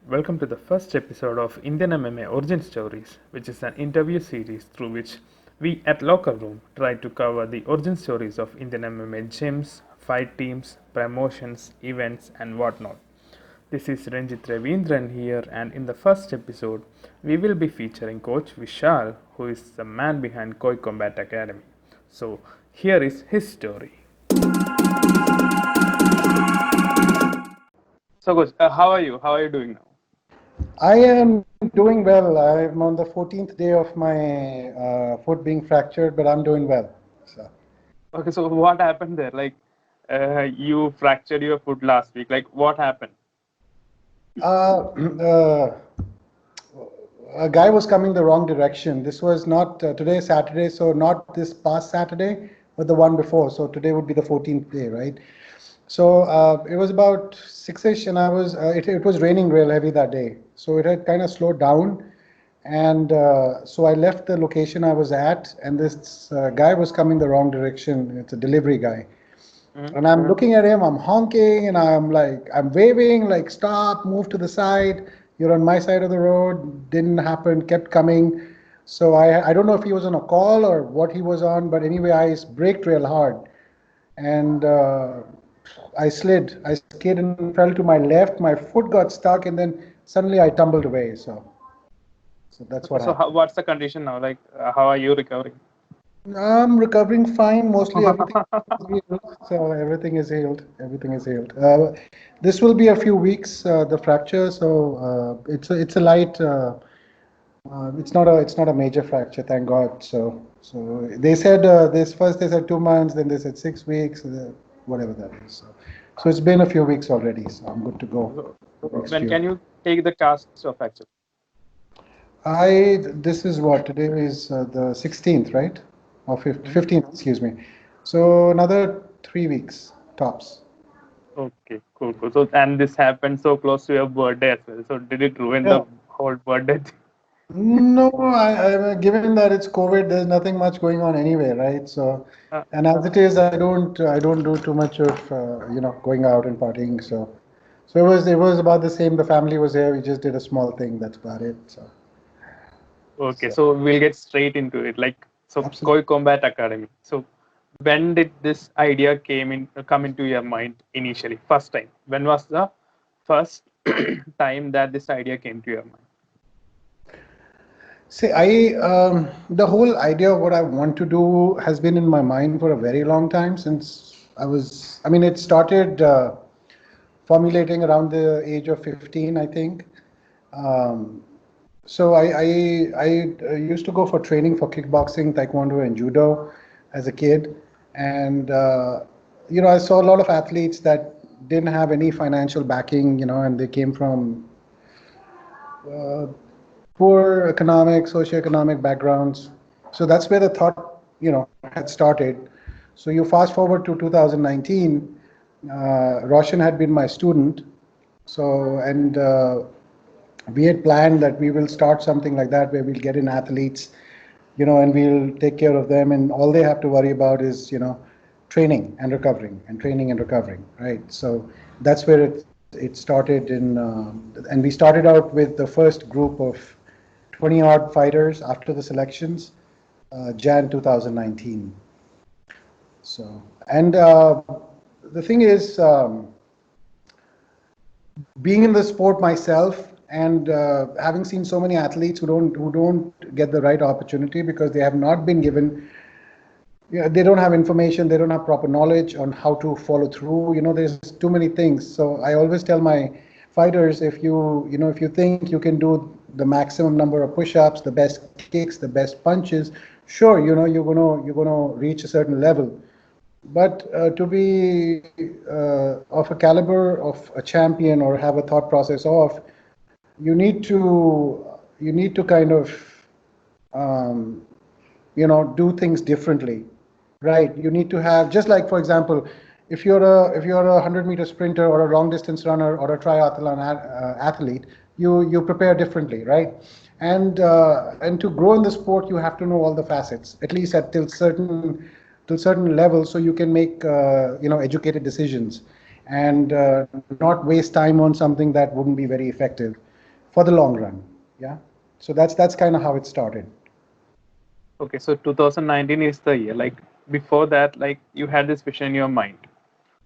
Welcome to the first episode of Indian MMA Origin Stories, which is an interview series through which we at LockerRoom try to cover the origin stories of Indian MMA gyms, fight teams, promotions, events, and whatnot. This is Renjith Ravindran here, and in the first episode, we will be featuring Coach Vishal, who is the man behind Koi Combat Academy. So, here is his story. So, Coach, how are you? How are you doing now? I am doing well. I'm on the 14th day of my foot being fractured, but I'm doing well. So. Okay, so what happened there? You fractured your foot last week. Like, what happened? A guy was coming the wrong direction. This was not today, Saturday, so not this past Saturday, but the one before. So today would be the 14th day, right? So it was about 6ish, and it was raining real heavy that day. So it had kind of slowed down, and so I left the location I was at, and this guy was coming the wrong direction. It's a delivery guy. And I'm looking at him, I'm honking, and I'm waving, like, stop, move to the side. You're on my side of the road. Didn't happen, kept coming. So I don't know if he was on a call or what he was on, but anyway, I braked real hard. And I slid. I skidded and fell to my left. My foot got stuck, and then suddenly I tumbled away. So that's what happened. So, what's the condition now? How are you recovering? I'm recovering fine. Mostly everything is healed. So everything is healed. Everything is healed. This will be a few weeks, the fracture. So it's a light. It's not a major fracture, thank God. So they said they said 2 months, then they said 6 weeks, whatever that is. So it's been a few weeks already. So I'm good to go. When can you take the cast of fracture? This is what today is the 16th, right? Or 15th, excuse me. So another 3 weeks tops. Okay, cool. So, and this happened so close to your birthday as well. So, did it ruin the whole birthday? No, given that it's COVID, there's nothing much going on anyway, right? So, and as it is, I don't do too much of going out and partying. So it was about the same. The family was here. We just did a small thing. That's about it. So. Okay, so we'll get straight into it. Koi Combat Academy. So, when did this idea come into your mind initially? First time. When was the first time that this idea came to your mind? See, the whole idea of what I want to do has been in my mind for a very long time since it started formulating around the age of 15, I think. So I used to go for training for kickboxing, taekwondo, and judo as a kid. And, I saw a lot of athletes that didn't have any financial backing, and they came from poor socioeconomic backgrounds. So that's where the thought, had started. So you fast forward to 2019, Roshan had been my student. And we had planned that we will start something like that where we'll get in athletes, and we'll take care of them. And all they have to worry about is, training and recovering, right? So that's where it started and we started out with the first group of 20 odd fighters after the selections, Jan 2019. So, and the thing is, being in the sport myself and having seen so many athletes who don't get the right opportunity because they have not been given, they don't have information, they don't have proper knowledge on how to follow through. There's too many things. So I always tell my fighters, if you think you can do the maximum number of push-ups, the best kicks, the best punches, sure, you're gonna reach a certain level. But to be of a caliber of a champion or have a thought process of, you need to kind of do things differently, right? You need to have, just like, for example, if you're a 100-meter sprinter or a long distance runner or a triathlon athlete, you prepare differently, right? And to grow in the sport, you have to know all the facets, at least till certain level, so you can make educated decisions and not waste time on something that wouldn't be very effective. for the long run. Yeah. So that's kind of how it started. Okay, so 2019 is the year. Like before that, like you had this vision in your mind.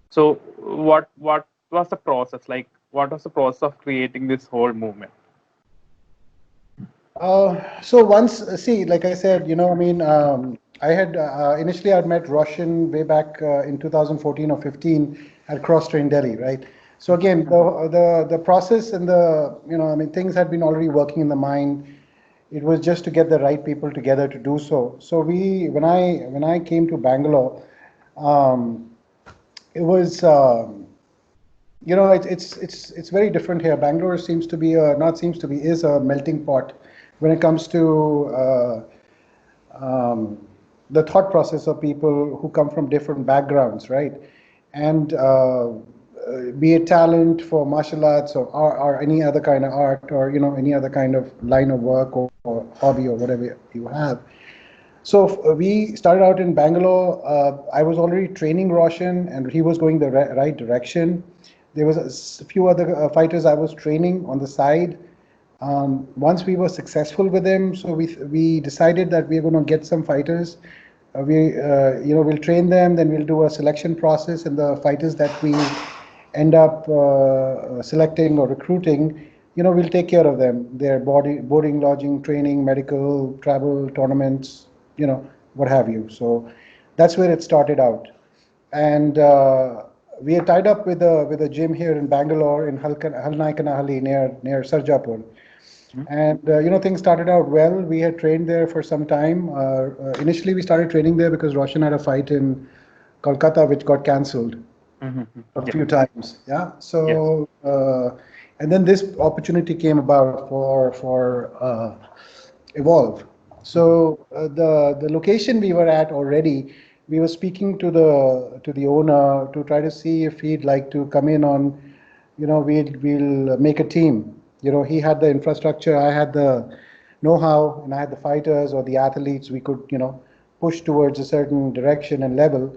So what was the process? Like what was the process of creating this whole movement? So once, see, like I said, I mean, I had initially I'd met Roshan way back in 2014 or 15 at Cross Train Delhi, right? So again, the process and I mean, things had been already working in the mind. It was just to get the right people together to do so. So when I came to Bangalore, um, it was. It's very different here. Bangalore seems to be not seems to be is a melting pot when it comes to um, the thought process of people who come from different backgrounds, right? And be it talent for martial arts or any other kind of art or any other kind of line of work or hobby or whatever you have. So we started out in Bangalore. I was already training Roshan, and he was going the right direction. There was a few other fighters I was training on the side. Once we were successful with them, so we decided that we are going to get some fighters. We'll train them, then we'll do a selection process, and the fighters that we end up selecting or recruiting, we'll take care of them. Their boarding, lodging, training, medical, travel, tournaments, what have you. So that's where it started out. And we are tied up with a gym here in Bangalore in Halnaikanahalli near Sarjapur. And things started out well. We had trained there for some time. Initially, we started training there because Roshan had a fight in Kolkata, which got cancelled a Yeah. few times. Yeah. Yes. So and then this opportunity came about for Evolve. So the location we were at already, we were speaking to the owner to try to see if he'd like to come in on, we'll make a team. He had the infrastructure, I had the know-how, and I had the fighters or the athletes we could, push towards a certain direction and level.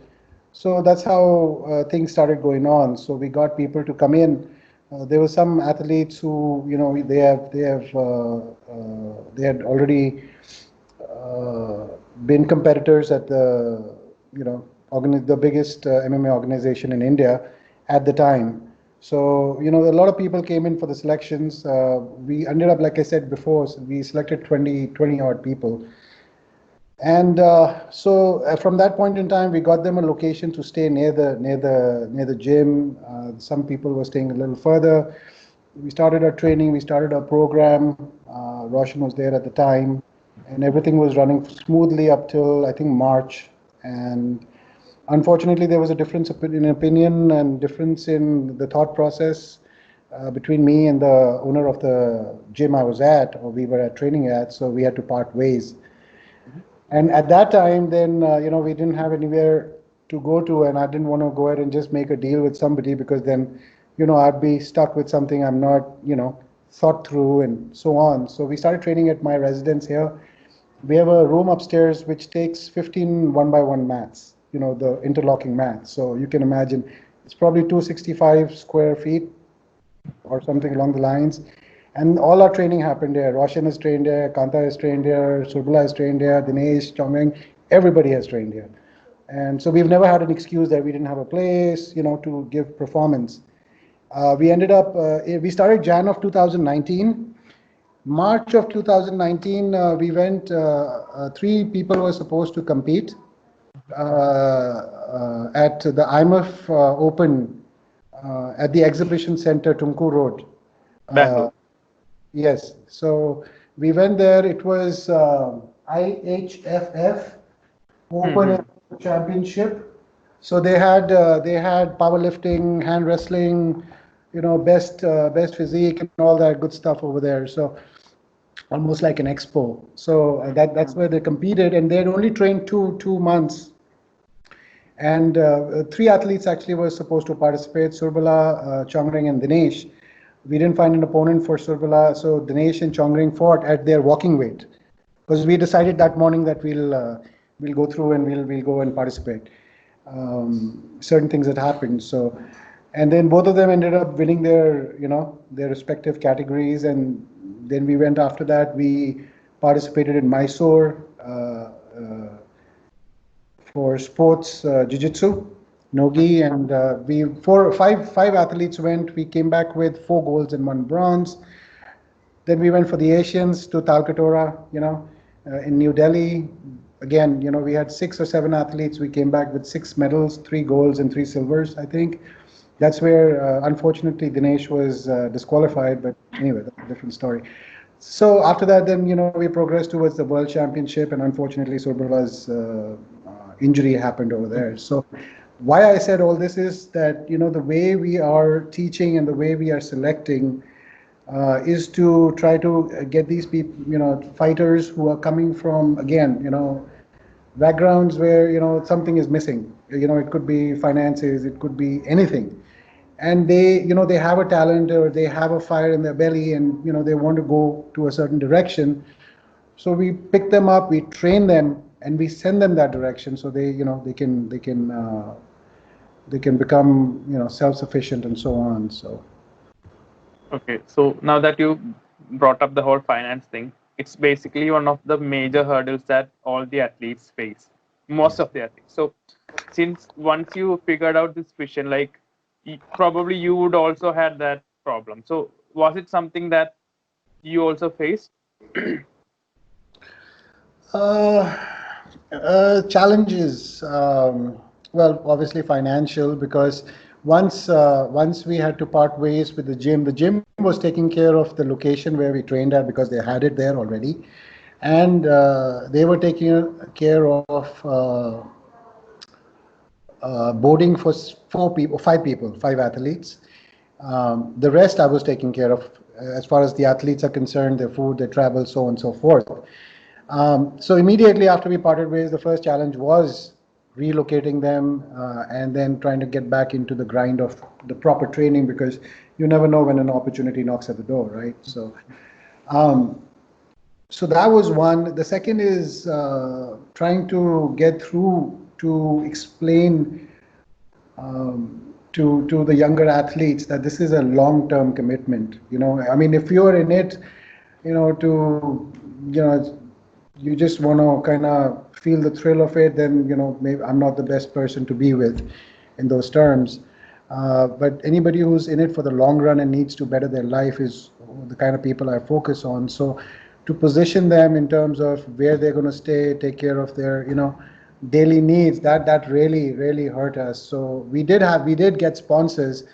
So that's how things started going on. So we got people to come in. There were some athletes who, they had already uh, been competitors at you know, the biggest MMA organization in India at the time. So, a lot of people came in for the selections. We ended up, like I said before, so we selected 20 odd people. And from that point in time, we got them a location to stay near the gym. Some people were staying a little further. We started our training. We started our program. Roshan was there at the time, and everything was running smoothly up till I think March. And unfortunately, there was a difference in opinion and difference in the thought process between me and the owner of the gym I was at, or we were at training at. So we had to part ways. And at that time, then, we didn't have anywhere to go to, and I didn't want to go ahead and just make a deal with somebody because then, I'd be stuck with something I'm not, thought through and so on. So we started training at my residence here. We have a room upstairs which takes 15 one-by-one mats, the interlocking mats. So you can imagine it's probably 265 square feet or something along the lines. And all our training happened there. Roshan is trained there, Kanta is trained there, Surbala is trained there, Dinesh, Chongmeng, everybody has trained here. And so we've never had an excuse that we didn't have a place, to give performance. We started Jan of 2019. March of 2019, we went, three people were supposed to compete at the IMF Open at the Exhibition Center, Tumkur Road. Uh, Bangalore. Yes. So we went there. It was IHFF Open Championship. So they had powerlifting, hand wrestling, best physique and all that good stuff over there. So almost like an expo. So that's where they competed, and they had only trained two months. And three athletes actually were supposed to participate: Surbala, Chongring, and Dinesh. We didn't find an opponent for Surbala, so Dinesh and Chongring fought at their walking weight because we decided that morning that we'll go through and we'll go and participate. Certain things that happened. So, and then both of them ended up winning their respective categories, and Then we went after that. We participated in Mysore for sports jiu-jitsu, nogi, and we five athletes went. We came back with 4 golds and 1 bronze. Then we went for the Asians to Talkatora, in New Delhi. Again, we had 6 or 7 athletes. We came back with 6 medals, 3 golds and 3 silvers, I think. That's where, unfortunately, Dinesh was disqualified. But anyway, that's a different story. So after that, then, we progressed towards the World Championship, and unfortunately, Surbala's injury happened over there. So why I said all this is that, the way we are teaching and the way we are selecting is to try to get these people, fighters who are coming from, again, backgrounds where, something is missing. It could be finances, it could be anything. And they have a talent, or they have a fire in their belly, and, they want to go to a certain direction. So we pick them up, we train them, and we send them that direction, so they can become, self-sufficient and so on. So. Okay, so now that you brought up the whole finance thing, it's basically one of the major hurdles that all the athletes face, most of the athletes. So, since once you figured out this vision, like probably you would also had that problem. So, was it something that you also faced? Challenges. Well, obviously financial, because once we had to part ways with the gym. The gym was taking care of the location where we trained at because they had it there already, and they were taking care of boarding for 4 people, 5 people, 5 athletes. The rest I was taking care of as far as the athletes are concerned, their food, their travel, so on and so forth. So immediately after we parted ways, the first challenge was relocating them and then trying to get back into the grind of the proper training, because you never know when an opportunity knocks at the door, right? So that was one. The second is trying to get through to explain to the younger athletes that this is a long-term commitment. I mean, if you're in it, you just want to kind of feel the thrill of it, then, maybe I'm not the best person to be with in those terms. But anybody who's in it for the long run and needs to better their life is the kind of people I focus on. So to position them in terms of where they're going to stay, take care of their, daily needs, that really hurt us. So we did get sponsors.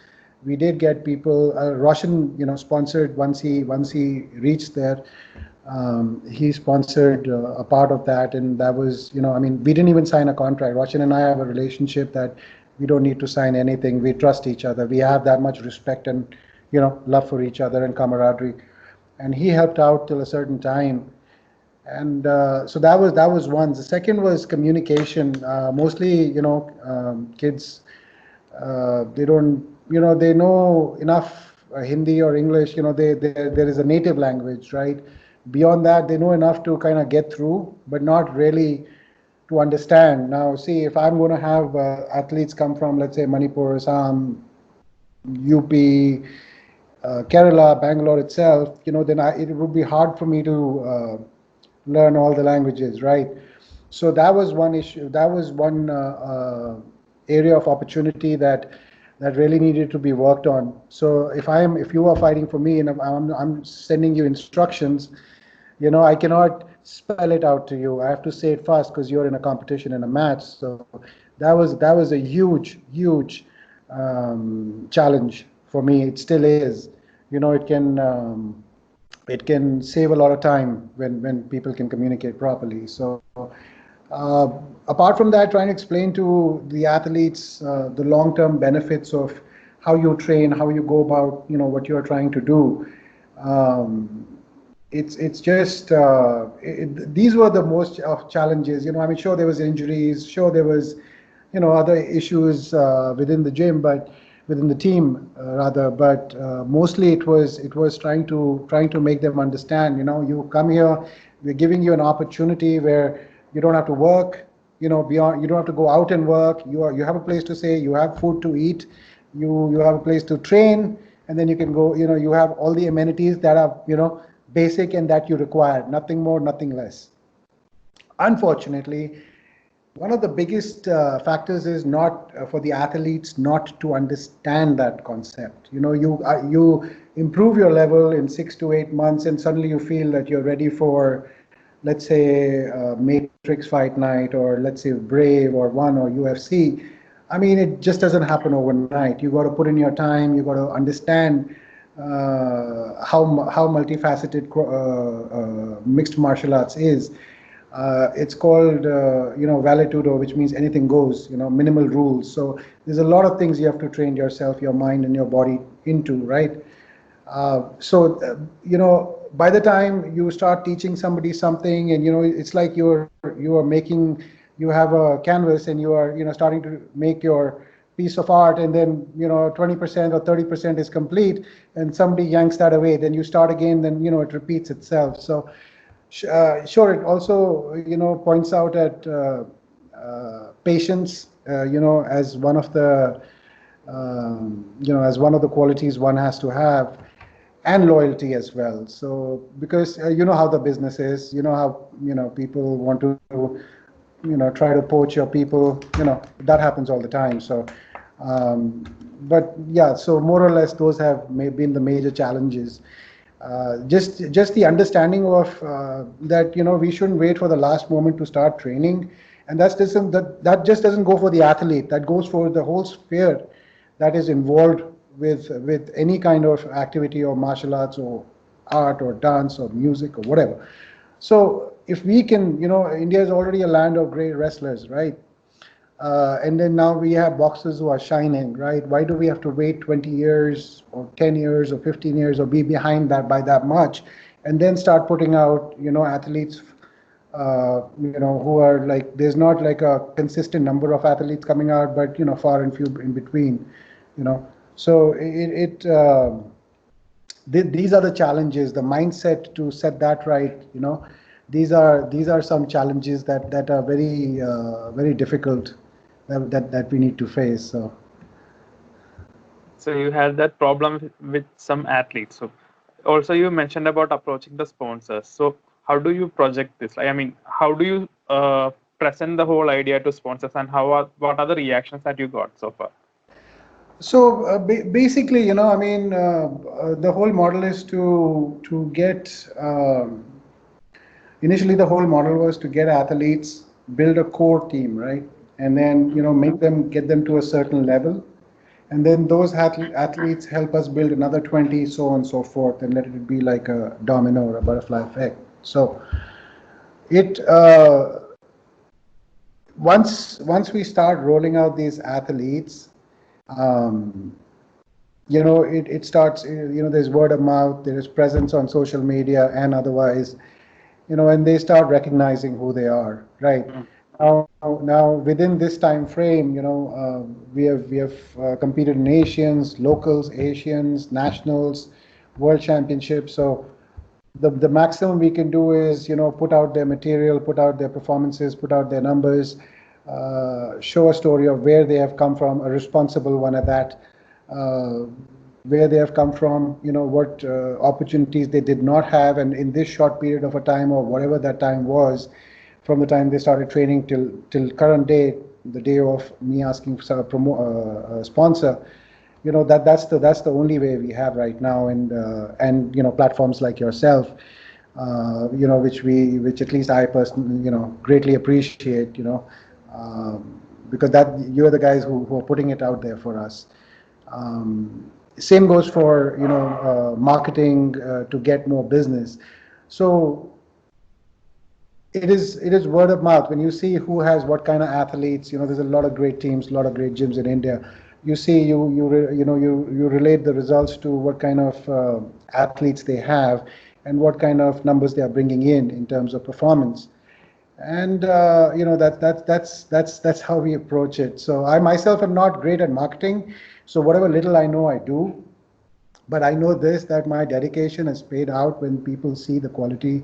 We did get people. Roshan, sponsored once he reached there. He sponsored a part of that, and that was, I mean, we didn't even sign a contract. Roshan and I have a relationship that we don't need to sign anything. We trust each other. We have that much respect and, love for each other and camaraderie. And he helped out till a certain time. And so that was one. The second was communication. Mostly, kids, they don't, they know enough Hindi or English. There is a native language, right? Beyond that, they know enough to kind of get through, but not really to understand. Now, see, if I'm going to have athletes come from, let's say, Manipur, Assam, UP, Kerala, Bangalore itself, then it would be hard for me to learn all the languages, right? So that was one issue. That was one area of opportunity that really needed to be worked on. So if you are fighting for me and I'm sending you instructions, I cannot spell it out to you. I have to say it fast because you're in a competition, in a match. So that was a huge challenge for me. It still is. It can save a lot of time when people can communicate properly. So apart from that, trying to explain to the athletes the long-term benefits of how you train, how you go about, what you are trying to do. It's just these were the most challenges. I mean, sure there was injuries, sure there was, other issues within the gym, but within the team rather. But mostly it was trying to make them understand. You come here, we're giving you an opportunity where you don't have to work. Beyond, you don't have to go out and work. You have a place to stay. You have food to eat. You have a place to train, and then you can go. You have all the amenities that are basic and that you require, nothing more, nothing less. Unfortunately, one of the biggest factors is not for the athletes not to understand that concept. You improve your level in 6 to 8 months, and suddenly you feel that you're ready for, let's say, Matrix Fight Night, or let's say Brave or One or UFC. I mean, it just doesn't happen overnight. You got to put in your time. You got to understand how multifaceted mixed martial arts is. It's called, valetudo, which means anything goes, minimal rules. So there's a lot of things you have to train yourself, your mind and your body into, right? By the time you start teaching somebody something, and, it's like you are making, you have a canvas and you are, starting to make your piece of art, and then, 20% or 30% is complete, and somebody yanks that away, then you start again, then, it repeats itself. So sure, it also, points out at patience, as one of the, as one of the qualities one has to have, and loyalty as well. So because you know how the business is, how people want to try to poach your people, that happens all the time. So but yeah, so more or less those have been the major challenges. Just the understanding of that, we shouldn't wait for the last moment to start training, and that just doesn't go for the athlete. That goes for the whole sphere that is involved with any kind of activity or martial arts or art or dance or music or whatever. So if we can, India is already a land of great wrestlers, right? And then now we have boxers who are shining, right? Why do we have to wait 20 years or 10 years or 15 years or be behind that by that much, and then start putting out, athletes, who are like, there's not like a consistent number of athletes coming out, but, far and few in between, So these are the challenges, the mindset to set that right, these are some challenges that are very difficult that we need to face. So you had that problem with some athletes. So also you mentioned about approaching the sponsors. So how do you project this? I mean, how do you present the whole idea to sponsors, and what are the reactions that you got so far? So basically, I mean, the whole model is to get. Initially, the whole model was to get athletes, build a core team, right, and then get them to a certain level, and then those athletes help us build another 20, so on and so forth, and let it be like a domino or a butterfly effect. So it once we start rolling out these athletes, um, it starts, there's word of mouth, there is presence on social media and otherwise, and they start recognizing who they are, right? Now within this time frame, we have competed in Asians, locals, Asians, nationals, world championships. So the maximum we can do is, put out their material, put out their performances, put out their numbers, show a story of where they have come from, a responsible one at that, where they have come from, what opportunities they did not have, and in this short period of a time, or whatever that time was, from the time they started training till current day, the day of me asking for a sponsor, that's the only way we have right now, and platforms like yourself, which at least I personally, greatly appreciate, because that you're the guys who are putting it out there for us. Same goes for marketing to get more business. So it is word of mouth. When you see who has what kind of athletes, there's a lot of great teams, a lot of great gyms in India. You see, you relate the results to what kind of athletes they have and what kind of numbers they are bringing in terms of performance. And that's how we approach it. So I myself am not great at marketing, so whatever little I know, I do. But I know this, that my dedication is paid out when people see the quality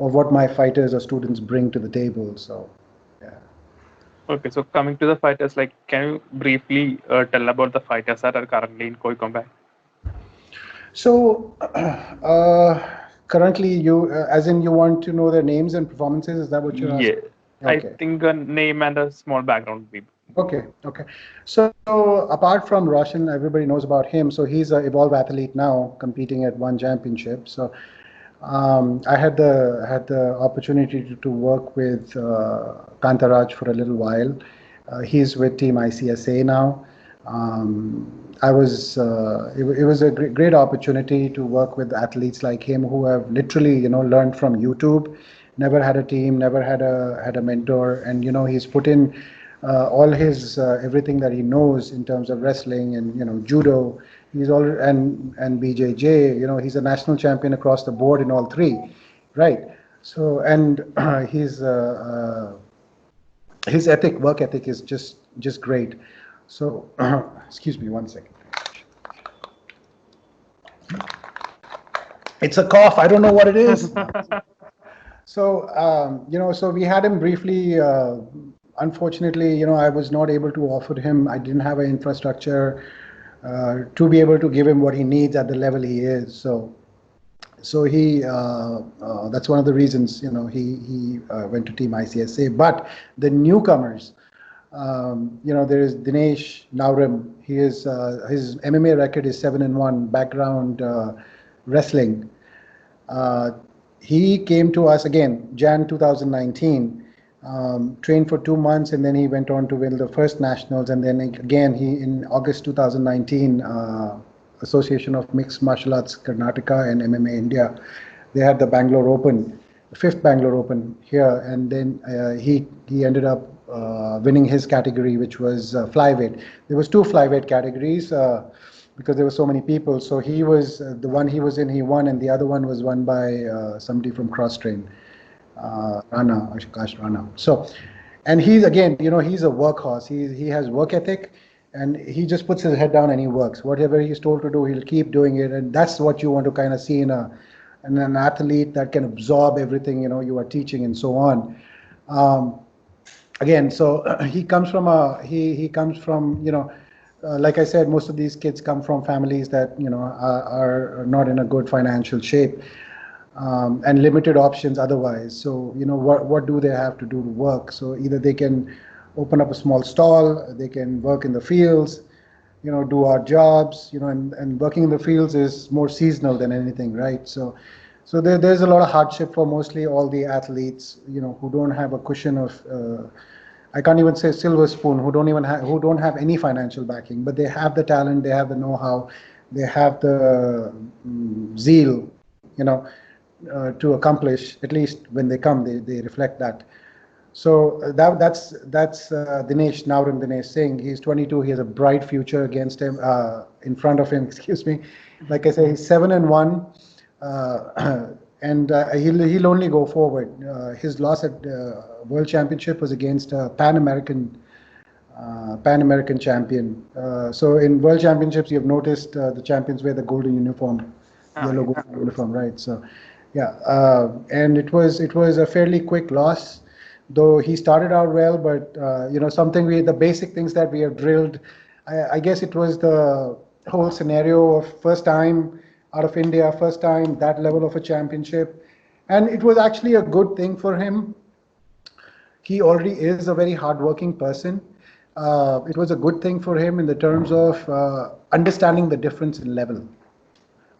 of what my fighters or students bring to the table. So yeah. Okay, so coming to the fighters, like, can you briefly tell about the fighters that are currently in Koi Combat? So Currently, you as in you want to know their names and performances? Is that what you're Yeah, asking? I Okay. think a name and a small background people. Okay, okay. So apart from Roshan, everybody knows about him. So he's a Evolve athlete now, competing at one championship. So I had the opportunity to work with Kantaraj for a little while. He's with Team ICSA now. Um, it was a great opportunity to work with athletes like him who have literally, learned from YouTube, never had a team, never had a mentor, and he's put in all his everything that he knows in terms of wrestling and judo. He's all and BJJ. He's a national champion across the board in all three, right? So and his work ethic is just great. So excuse me one second. It's a cough. I don't know what it is. So, so we had him briefly. Unfortunately, I was not able to offer him. I didn't have an infrastructure to be able to give him what he needs at the level he is. So that's one of the reasons, he went to Team ICSA. But the newcomers, there is Dinesh Naurim. His MMA record is 7-1. Background wrestling. Uh, he came to us again, Jan 2019, trained for 2 months, and then he went on to win the first nationals. And then again, he in August 2019, Association of Mixed Martial Arts Karnataka and MMA India, they had the Bangalore Open, the fifth Bangalore Open here, and then he ended up winning his category, which was flyweight. There was two flyweight categories. Because there were so many people. So he was the one he was in, he won, and the other one was won by somebody from Cross Train, Rana, Ashikash Rana. So, and he's again, he's a workhorse. He has work ethic, and he just puts his head down and he works. Whatever he's told to do, he'll keep doing it, and that's what you want to kind of see in an athlete that can absorb everything you are teaching and so on. Again, so he comes from like I said, most of these kids come from families that are not in a good financial shape, and limited options otherwise. So what do they have to do to work? So either they can open up a small stall, they can work in the fields, do odd jobs, and working in the fields is more seasonal than anything, right? So there's a lot of hardship for mostly all the athletes, who don't have a cushion of I can't even say silver spoon, who don't have any financial backing, but they have the talent, they have the know-how, they have the zeal, to accomplish. At least when they come, they reflect that. So that's Dinesh Naurim, Dinesh Singh. He's 22. He has a bright future against him, in front of him. Excuse me. Like I say, he's 7-1. And he'll only go forward. His loss at World Championship was against a Pan American champion. So in World Championships, you've noticed the champions wear the golden uniform, yellow golden uniform, right? So, yeah, and it was a fairly quick loss, though he started out well. But the basic things that we have drilled. I guess it was the whole scenario of first time out of India, first time that level of a championship. And it was actually a good thing for him. He already is a very hardworking person. It was a good thing for him in the terms of understanding the difference in level,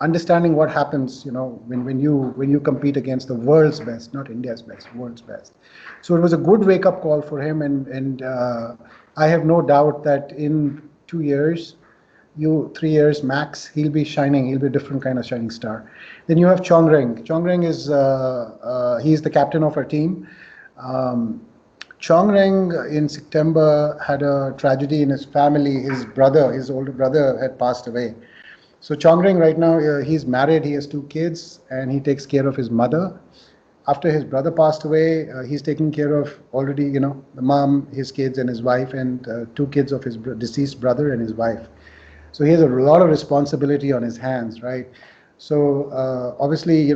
understanding what happens, when you compete against the world's best, not India's best, world's best. So it was a good wake up call for him, and I have no doubt that in 2 years, 3 years max, he'll be shining. He'll be a different kind of shining star. Then you have Chongreng. Chongreng is he's the captain of our team. Um, Chongreng in September had a tragedy in his family. His older brother, had passed away. So Chongreng right now, he's married. He has 2 kids, and he takes care of his mother. After his brother passed away, he's taking care of already, the mom, his kids, and his wife, and 2 kids of his deceased brother and his wife. So he has a lot of responsibility on his hands, right? So obviously,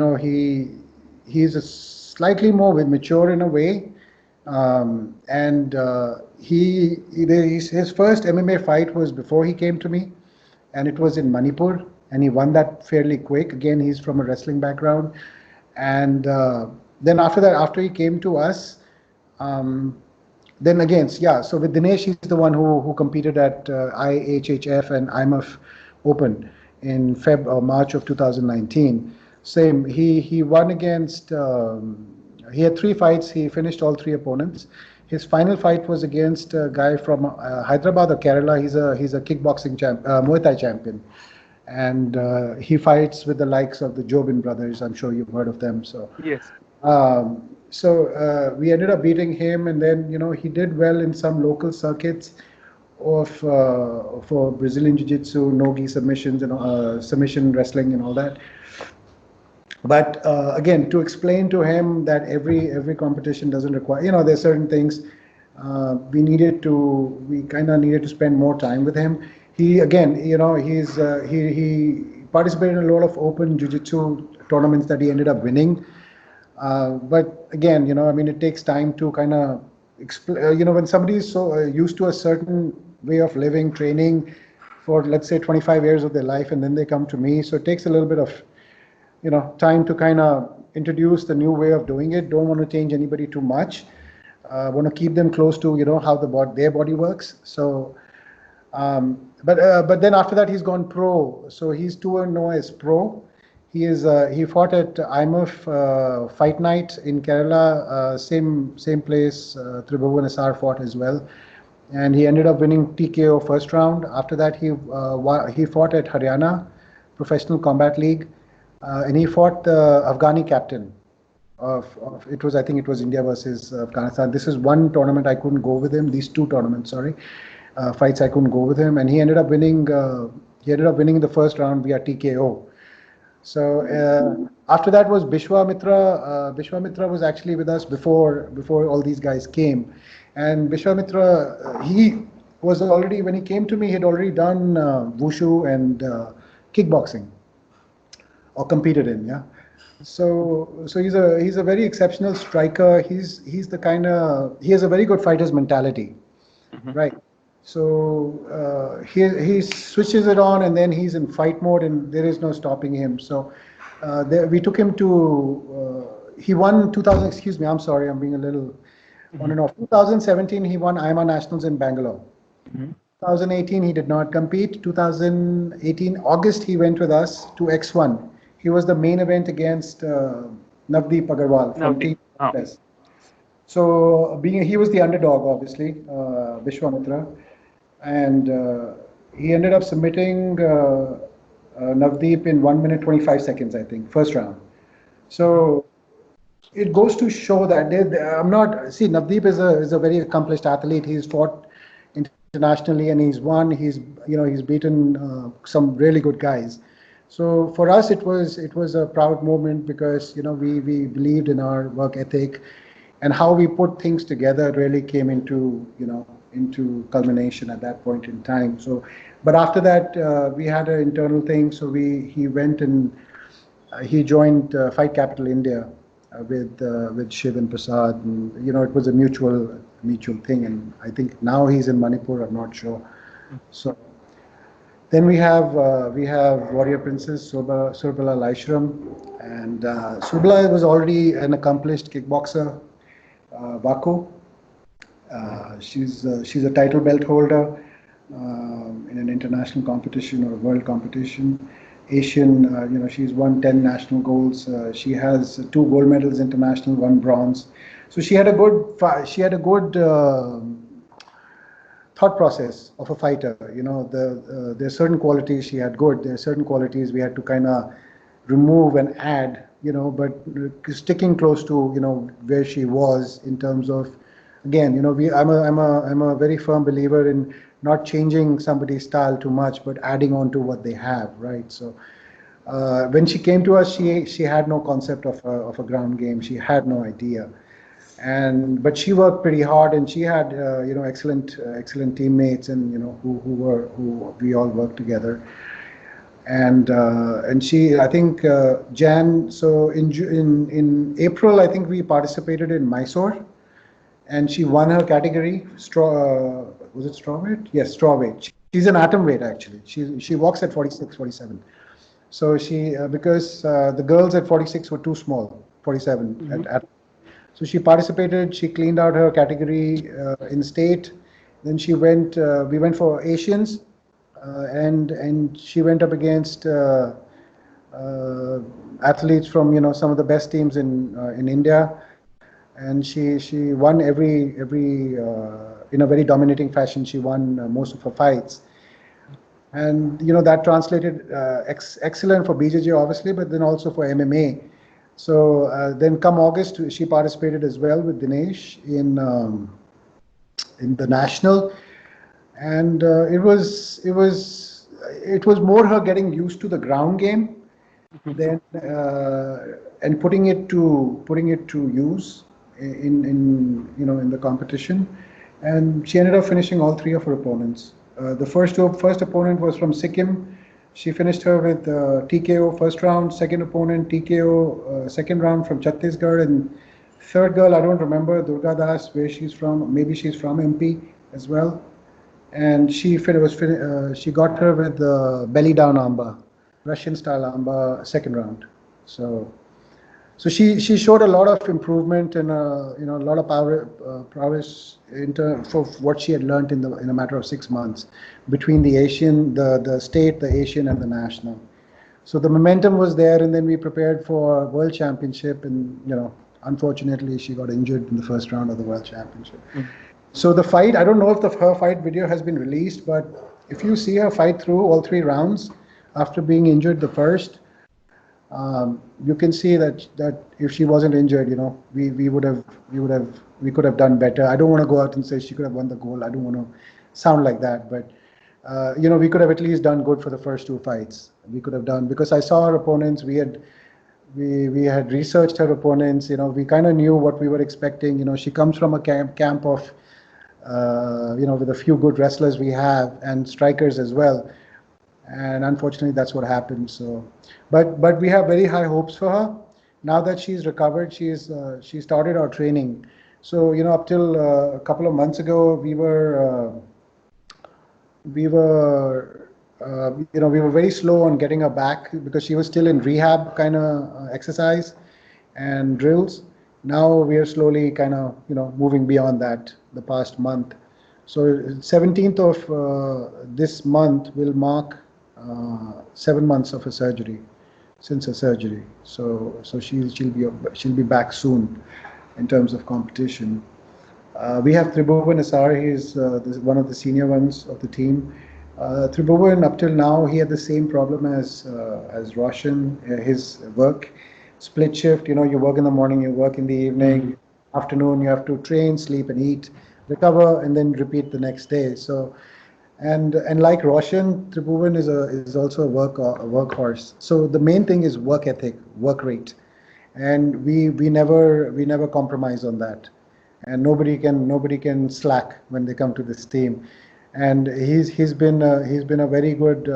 he's a slightly more mature in a way, and his first MMA fight was before he came to me, and it was in Manipur, and he won that fairly quick. Again, he's from a wrestling background. And then after that, after he came to us, um, then again, yeah. So with Dinesh, he's the one who competed at IHHF and IMF Open in Feb or March of 2019. Same. He won against. He had three fights. He finished all three opponents. His final fight was against a guy from Hyderabad or Kerala. He's a kickboxing Muay Thai champion, and he fights with the likes of the Jobin brothers. I'm sure you've heard of them. Yes. We ended up beating him, and then he did well in some local circuits of for Brazilian Jiu-Jitsu, nogi submissions, and submission wrestling and all that. But again, to explain to him that every competition doesn't require, there's certain things we kind of needed to spend more time with him. He again, he participated in a lot of open jiu-jitsu tournaments that he ended up winning. But again, it takes time to kind of explain. When somebody is so used to a certain way of living, training for, let's say, 25 years of their life, and then they come to me, so it takes a little bit of time to kind of introduce the new way of doing it. Don't want to change anybody too much. Want to keep them close to how their body works. So, but then after that he's gone pro. So he's 2-0 as pro. He fought at IMF Fight Night in Kerala, same place. Tribhuvan SR fought as well, and he ended up winning TKO first round. After that he fought at Haryana Professional Combat League. And he fought the Afghani captain of I think it was India versus Afghanistan. This is one tournament I couldn't go with him. These two tournaments, fights I couldn't go with him, and he ended up winning. He ended up winning in the first round via TKO. So after that was Bishwa Mitra. Bishwa Mitra was actually with us before all these guys came, and Bishwa Mitra he was already, when he came to me, he had already done wushu and kickboxing, or competed in, yeah. So he's a very exceptional striker. He has a very good fighter's mentality, right? So he switches it on, and then he's in fight mode, and there is no stopping him. So we took him to. He won 2000. Excuse me, I'm sorry, I'm being a little on and off. 2017, he won IMA Nationals in Bangalore. 2018, he did not compete. 2018 August, he went with us to X1. He was the main event against Navdeep Agarwal from Team Plus. So he was the underdog, obviously, Vishwamitra, and he ended up submitting Navdeep in 1 minute 25 seconds, I think, first round. So it goes to show that Navdeep is a very accomplished athlete. He's fought internationally and he's won. He's beaten some really good guys. So for us, it was a proud moment because we believed in our work ethic, and how we put things together really came into culmination at that point in time. So, but after that, we had an internal thing. So he went and he joined Fight Capital India with Shiv and Prasad, and it was a mutual thing. And I think now he's in Manipur. I'm not sure. So. Then we have Warrior Princess Surbala Laishram, and Surbala was already an accomplished kickboxer. Baku. She's a title belt holder in an international competition or a world competition. Asian, she's won 10 national golds. She has 2 gold medals international, 1 bronze. So she had a good thought process of a fighter. There's certain qualities she had good. There are certain qualities we had to kind of remove and add. But sticking close to where she was in terms of, again, I'm a very firm believer in not changing somebody's style too much, but adding on to what they have, right? So when she came to us, she had no concept of a ground game. She had no idea. But she worked pretty hard, and she had excellent teammates, and who we all worked together. And she, I think, Jan. So in April, I think we participated in Mysore, and she won her category. Was it strawweight? Yes, strawweight. She's an atom weight actually. She walks at 46, 47. So she because the girls at 46 were too small. 47 at. So she participated. She cleaned out her category in state. Then she went. We went for Asians, and she went up against athletes from some of the best teams in India, and she won every in a very dominating fashion. She won most of her fights, and that translated excellent for BJJ obviously, but then also for MMA. So then come August, she participated as well with Dinesh in the national, and it was more her getting used to the ground game, then and putting it to use in the competition, and she ended up finishing all three of her opponents. The first opponent was from Sikkim. She finished her with TKO first round. Second opponent TKO second round from Chhattisgarh, and third girl I don't remember, Durga Das, where she's from. Maybe she's from MP as well. And she got her with the belly down amba, Russian style amba, second round. So she showed a lot of improvement and a lot of prowess for what she had learned in a matter of 6 months between the state, the Asian, and the national. So the momentum was there, and then we prepared for World Championship, and unfortunately she got injured in the first round of the World Championship. So the fight, I don't know if her fight video has been released, but if you see her fight through all 3 rounds after being injured the first, you can see that if she wasn't injured, we could have done better. I don't want to go out and say she could have won the gold. I don't want to sound like that, but we could have at least done good for the first 2 fights. We could have done, because I saw her opponents. We had researched her opponents. We kind of knew what we were expecting. She comes from a camp of with a few good wrestlers we have, and strikers as well. And unfortunately, that's what happened. So, but we have very high hopes for her. Now that she's recovered, she started our training. So up till a couple of months ago, we were very slow on getting her back because she was still in rehab kind of exercise and drills. Now we are slowly kind of moving beyond that the past month. So 17th of this month will mark 7 months of her surgery, since her surgery. So she'll be back soon in terms of competition. We have Tribhuvan Asar. He's one of the senior ones of the team. Tribhuvan, up till now, he had the same problem as Roshan. His work split shift. You work in the morning, you work in the evening, afternoon you have to train, sleep, and eat, recover, and then repeat the next day. So. And like Roshan, Tribhuvan is also a workhorse. So the main thing is work ethic, work rate, and we never compromise on that. And nobody can slack when they come to this team. And he's been a very good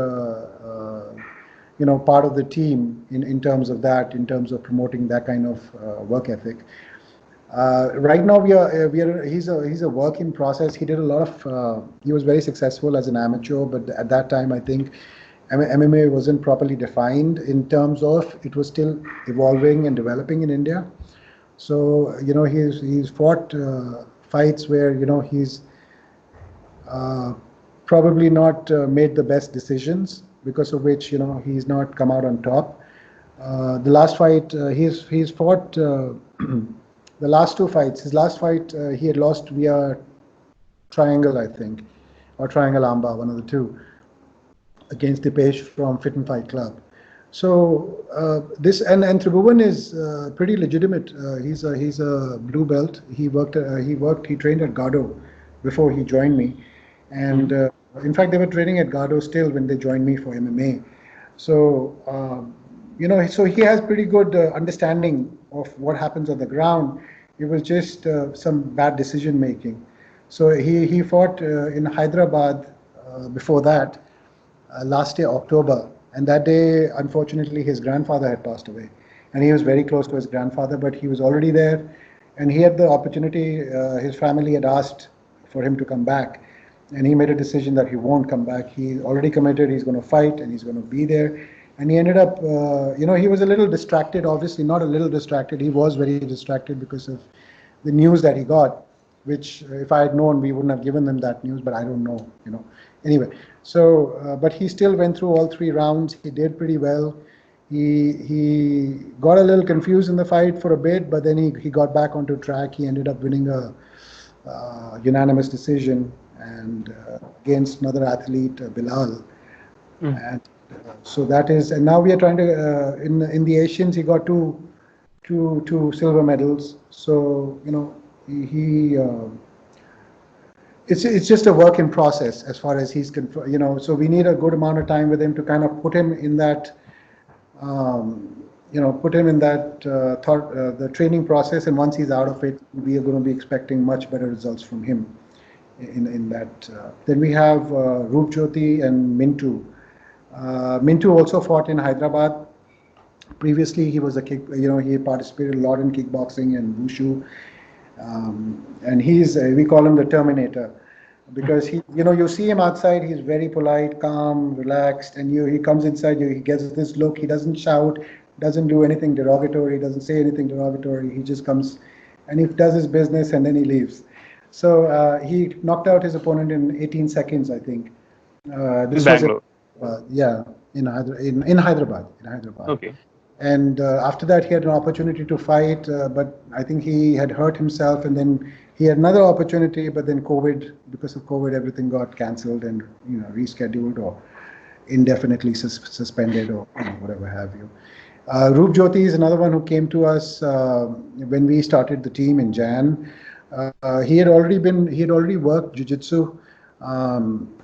part of the team in terms of that, in terms of promoting that kind of work ethic. Right now he's a work in process. He did a lot of he was very successful as an amateur, but at that time I think MMA wasn't properly defined in terms of, it was still evolving and developing in India. So he's fought fights where he's probably not made the best decisions, because of which he's not come out on top. The last fight he's fought. The last 2 fights, his last fight, he had lost via triangle, I think, or triangle amba, one of the 2, against Dipesh from Fit and Fight Club. So this and Tribhuvan is pretty legitimate. He's a blue belt. He trained at Gado before he joined me, and in fact they were training at Gado still when they joined me for MMA. So so he has pretty good understanding of what happens on the ground. It was just some bad decision making. So he fought in Hyderabad before that, last year, October. And that day, unfortunately, his grandfather had passed away. And he was very close to his grandfather, but he was already there. And he had the opportunity, his family had asked for him to come back. And he made a decision that he won't come back. He's already committed, he's going to fight, and he's going to be there. and he ended up, he was a little distracted, obviously not a little distracted, he was very distracted because of the news that he got, which if I had known, we wouldn't have given them that news, but I don't know. Anyway, so, but he still went through all 3 rounds. He did pretty well. He got a little confused in the fight for a bit, but then he got back onto track. He ended up winning a unanimous decision and against another athlete, Bilal. And so that is, and now we are trying to, in the Asians, he got two silver medals. So, he it's just a work in process as far as he's so we need a good amount of time with him to kind of put him in that thought, the training process, and once he's out of it, we are going to be expecting much better results from him in that. Then we have Roop Jyoti and Mintu. Mintu also fought in Hyderabad. Previously, he was he participated a lot in kickboxing and wushu. And we call him the Terminator, because you see him outside, he's very polite, calm, relaxed, and he comes inside, he gets this look, he doesn't shout, doesn't do anything derogatory, doesn't say anything derogatory, he just comes and he does his business and then he leaves. So he knocked out his opponent in 18 seconds, I think. This was in Hyderabad. Okay. And after that, he had an opportunity to fight, but I think he had hurt himself, and then he had another opportunity, but then because of COVID, everything got cancelled and rescheduled or indefinitely suspended or whatever have you. Roop Jyoti is another one who came to us when we started the team in Jan. He had already worked jiu-jitsu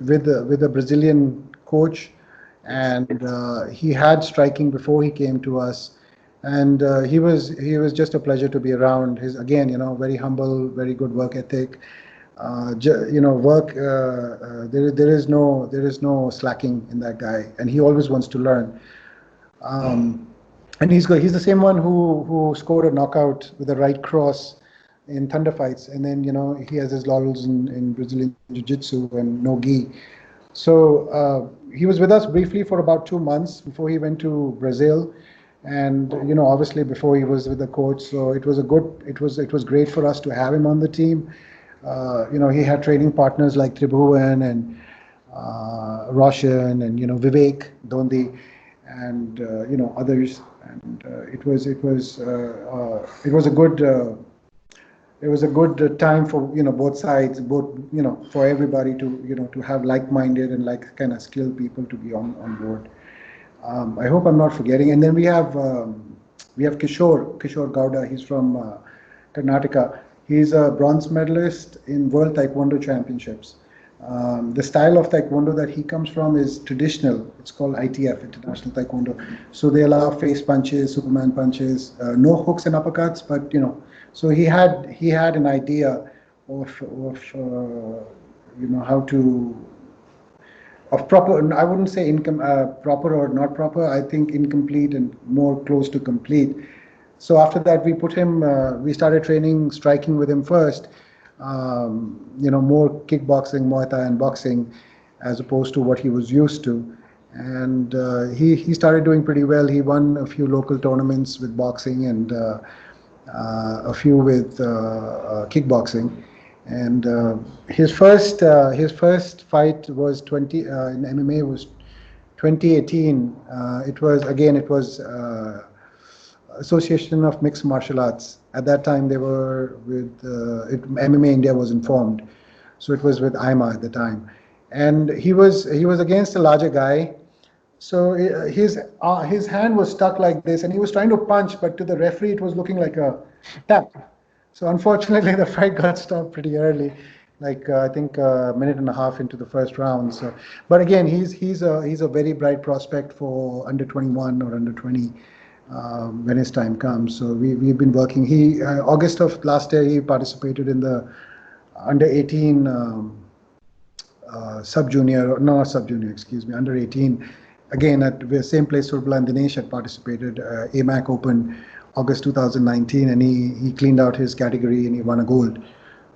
with a Brazilian coach. And he had striking before he came to us, and he was just a pleasure to be around. Very humble, very good work ethic. There is no slacking in that guy, and he always wants to learn. And he's the same one who scored a knockout with the right cross in Thunder fights, and then he has his laurels in Brazilian Jiu-Jitsu and no gi. So he was with us briefly for about 2 months before he went to Brazil, and obviously before he was with the coach. So it was great for us to have him on the team. He had training partners like Tribhuvan and Roshan and Vivek Dondi and others, and it was a good time for both sides, for everybody to have like-minded and kind of skilled people to be on board. I hope I'm not forgetting. And then we have Kishore Gowda. He's from Karnataka. He's a bronze medalist in World Taekwondo Championships. The style of Taekwondo that he comes from is traditional. It's called ITF, International Taekwondo. So they allow face punches, Superman punches, no hooks and uppercuts, but so he had an idea of how to proper. I wouldn't say proper or not proper. I think incomplete and more close to complete. So after that, we put him. We started training striking with him first. More kickboxing, Muay Thai, and boxing, as opposed to what he was used to. And he started doing pretty well. He won a few local tournaments with boxing and a few with kickboxing. And his first fight was in MMA was 2018. It was Association of Mixed Martial Arts. At that time, they were with MMA India was informed, so it was with IMA at the time, and he was against a larger guy. So his hand was stuck like this, and he was trying to punch, but to the referee, it was looking like a tap. So unfortunately, the fight got stopped pretty early, I think a minute and a half into the first round. So, but again, he's a very bright prospect for under 21 or under 20 when his time comes. So we've been working. August of last year, he participated in the under 18 under 18. Again, at the same place where Dinesh had participated, AMAC Open, August 2019, and he cleaned out his category and he won a gold.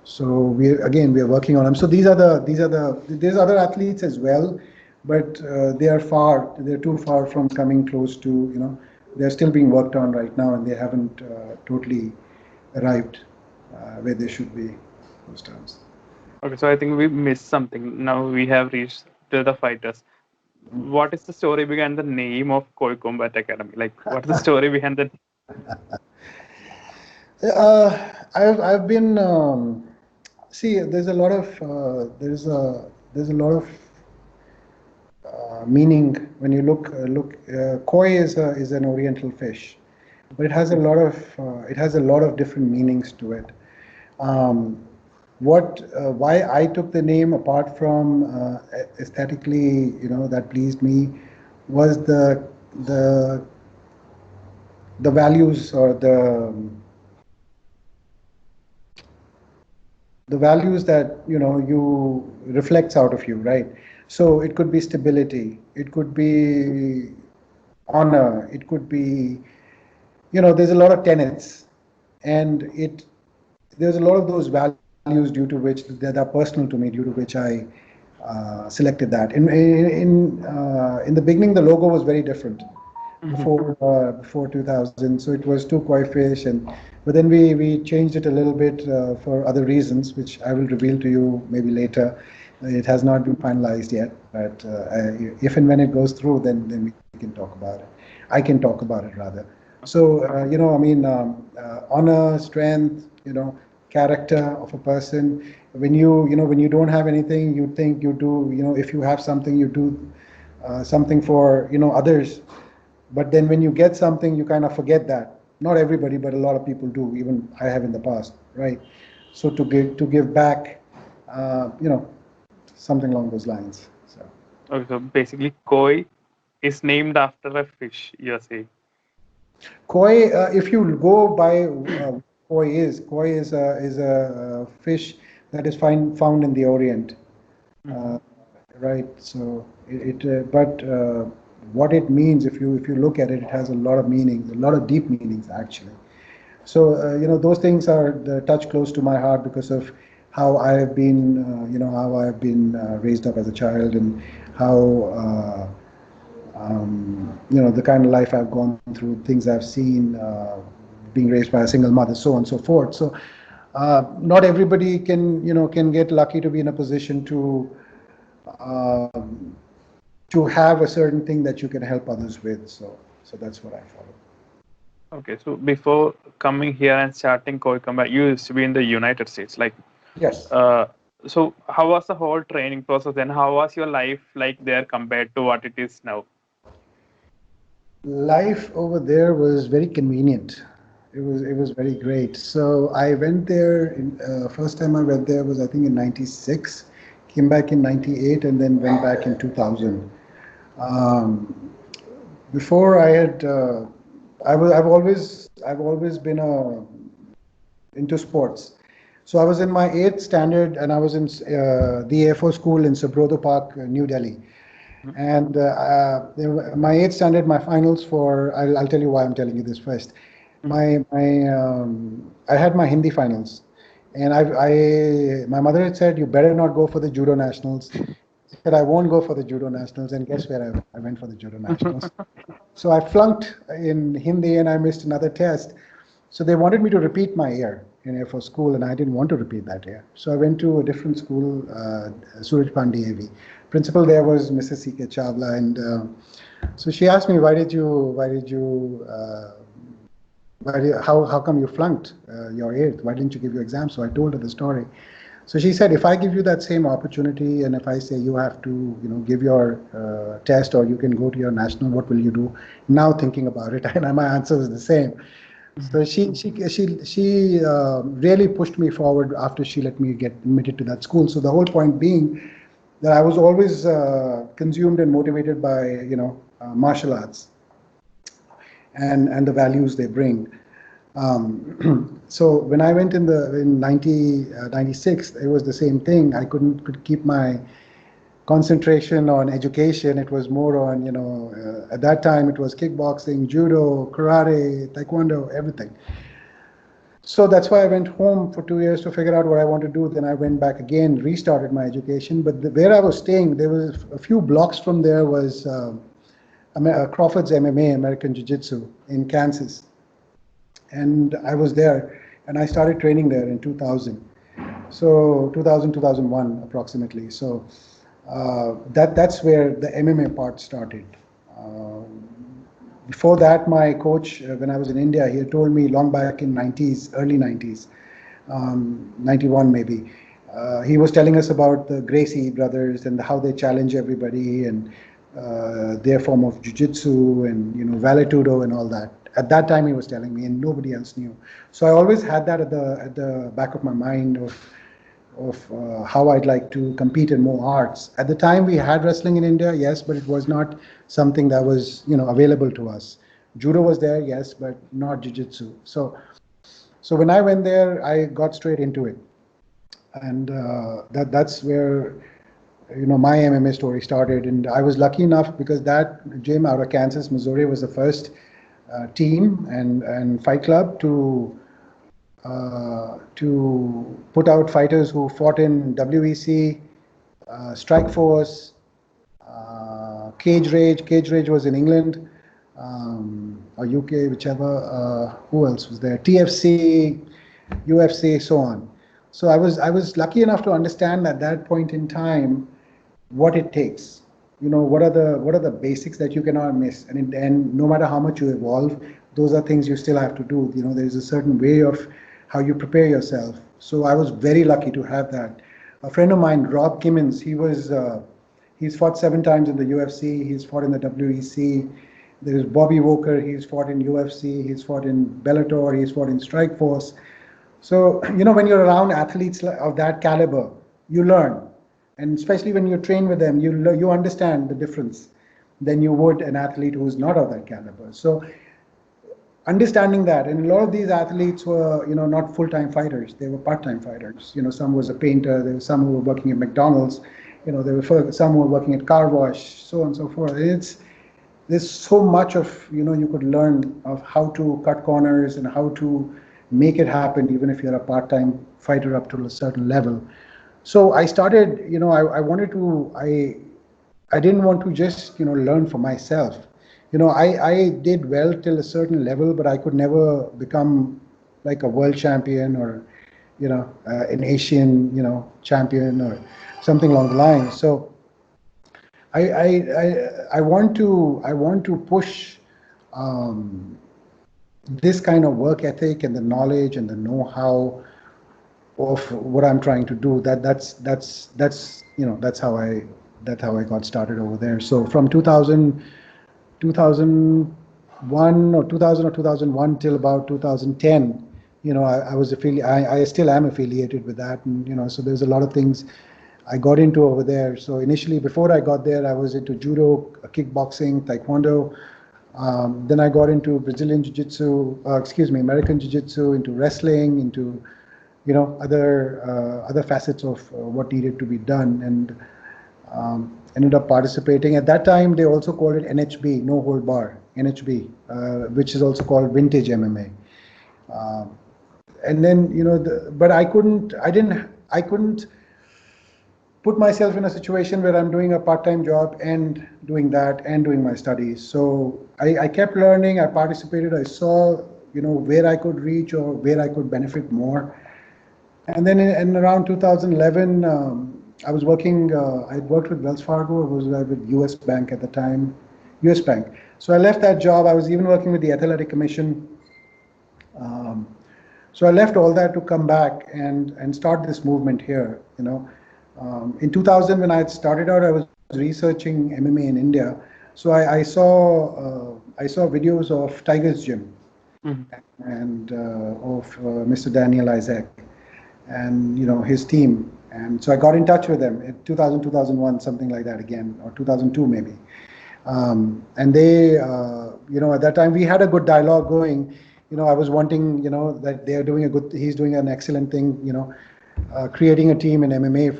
So we are working on him. So there's other athletes as well, but they're too far from coming close to, they're still being worked on right now, and they haven't totally arrived where they should be, those terms. Okay, so I think we missed something. Now we have reached to the fighters. What is the story behind the name of Koi Combat Academy? Like, what's the story behind that? Uh, I've been see. There's a lot of meaning when you look. Koi is an oriental fish, but it has a lot of different meanings to it. Um, why I took the name, apart from aesthetically, that pleased me, was the the values, or the values that you reflects out of you, right? So it could be stability, it could be honor, it could be, there's a lot of tenets, and it there's a lot of those values due to which that are personal to me, due to which I selected that. In the beginning, the logo was very different before 2000. So it was two koi fish, but then we changed it a little bit for other reasons, which I will reveal to you maybe later. It has not been finalized yet, but if and when it goes through, then we can talk about it. I can talk about it rather. So I mean, honor, strength, character of a person. When you don't have anything, you think you do. If you have something, you do something for others. But then when you get something, you kind of forget that. Not everybody, but a lot of people do. Even I have in the past, right? So to give back, something along those lines. So Okay, so basically, Koi is named after a fish, you're saying. koi, if you go by koi is a fish that is found in the Orient. Uh, right. So but what it means, if you look at it, it has a lot of meanings, a lot of deep meanings actually. So those things are touch close to my heart because of how I have been, how I have been raised up as a child, and how the kind of life I've gone through, things I've seen, being raised by a single mother, so on and so forth. So not everybody can get lucky to be in a position um, to have a certain thing that you can help others with. So that's what I follow. Okay, so before coming here and starting Koi Combat, you used to be in the United States. Like, Yes. uh, so how was the whole training process, and how was your life like there compared to what it is now? Life over there was very convenient. It was very great. So I went there. First time I went there was, I think, in '96. Came back in '98, and then went back in 2000. Um, Before I had, I've always been into sports. So I was in my eighth standard, and I was in the Air Force School in Subroto Park, New Delhi. And my eighth standard, my finals for, I'll tell you why I'm telling you this first. I had my Hindi finals, and my mother had said, you better not go for the judo nationals. I said, I won't go for the judo nationals, and guess where I went for the judo nationals. So I flunked in Hindi, and I missed another test. So they wanted me to repeat my year in Air Force School, and I didn't want to repeat that year. So I went to a different school, Suraj Pandey AV. Principal there was Mrs. C.K. Chawla, and so she asked me, how come you flunked your eighth? Why didn't you give your exam? So I told her the story. So she said, if I give you that same opportunity, and if I say you have to, give your test, or you can go to your national, what will you do? Now thinking about it, and my answer was the same. So she really pushed me forward after she let me get admitted to that school. So the whole point being that I was always consumed and motivated by martial arts and the values they bring. So when I went in 96, it was the same thing. I could keep my concentration on education. It was more on, at that time it was kickboxing, judo, karate, taekwondo, everything. So that's why I went home for 2 years to figure out what I want to do. Then I went back again, restarted my education. But where I was staying, there was a few blocks from there was Crawford's MMA, American Jiu-Jitsu in Kansas. And I was there, and I started training there in 2000. So 2000, 2001 approximately. So that's where the MMA part started. Before that, my coach, when I was in India, he had told me long back in 90s, early 90s, 91 maybe. He was telling us about the Gracie brothers and how they challenge everybody and their form of jiu-jitsu and valetudo and all that. At that time, he was telling me, and nobody else knew. So I always had that at the back of my mind of how I'd like to compete in more arts. At the time, we had wrestling in India, yes, but it was not something that was available to us. Judo was there, yes, but not jiu-jitsu. So when I went there, I got straight into it, and that's where my MMA story started. And I was lucky enough because that gym out of Kansas, Missouri, was the first team and fight club to put out fighters who fought in WEC, Strike Force, Cage Rage. Cage Rage was in England, or UK, whichever. Who else was there? TFC, UFC, so on. So I was lucky enough to understand at that point in time what it takes. What are the basics that you cannot miss, and no matter how much you evolve, those are things you still have to do. There's a certain way of how you prepare yourself. So I was very lucky to have that. A friend of mine, Rob Kimmins, he's fought 7 times in the UFC. He's fought in the WEC. There's Bobby Walker. He's fought in UFC. He's fought in Bellator. He's fought in Strikeforce. So when you're around athletes of that caliber, you learn. And especially when you train with them, you understand the difference than you would an athlete who's not of that caliber. So understanding that, and a lot of these athletes were, not full-time fighters. They were part-time fighters. Some was a painter. There were some who were working at McDonald's. There were some who were working at car wash, so on and so forth. There's so much of, you could learn of how to cut corners and how to make it happen, even if you're a part-time fighter up to a certain level. So I started, I didn't want to just, learn for myself. I did well till a certain level, but I could never become like a world champion or, an Asian, champion or something along the line. So I want to push this kind of work ethic and the knowledge and the know-how of what I'm trying to do. That's how I got started over there. So from 2001 or 2000 or 2001 till about 2010, I was I still am affiliated with that, and so there's a lot of things I got into over there. So initially, before I got there, I was into judo, kickboxing, taekwondo. Then I got into Brazilian jiu-jitsu, American jiu-jitsu, into wrestling, into other facets of what needed to be done, and ended up participating. At that time, they also called it NHB, no hold bar, NHB, which is also called vintage MMA. And then but I couldn't put myself in a situation where I'm doing a part-time job and doing that and doing my studies. So I kept learning. I participated. I saw where I could reach or where I could benefit more. And then in around 2011, I was working, I'd worked with Wells Fargo. I was with US Bank at the time, US Bank. So I left that job. I was even working with the Athletic Commission. So I left all that to come back and start this movement here. In 2000, when I had started out, I was researching MMA in India. So I saw videos of Tiger's Gym and of Mr. Daniel Isaac and his team. And so I got in touch with them in 2000, 2001, something like that again, or 2002 maybe. And they, at that time we had a good dialogue going. I was wanting, that they're doing he's doing an excellent thing, creating a team in MMA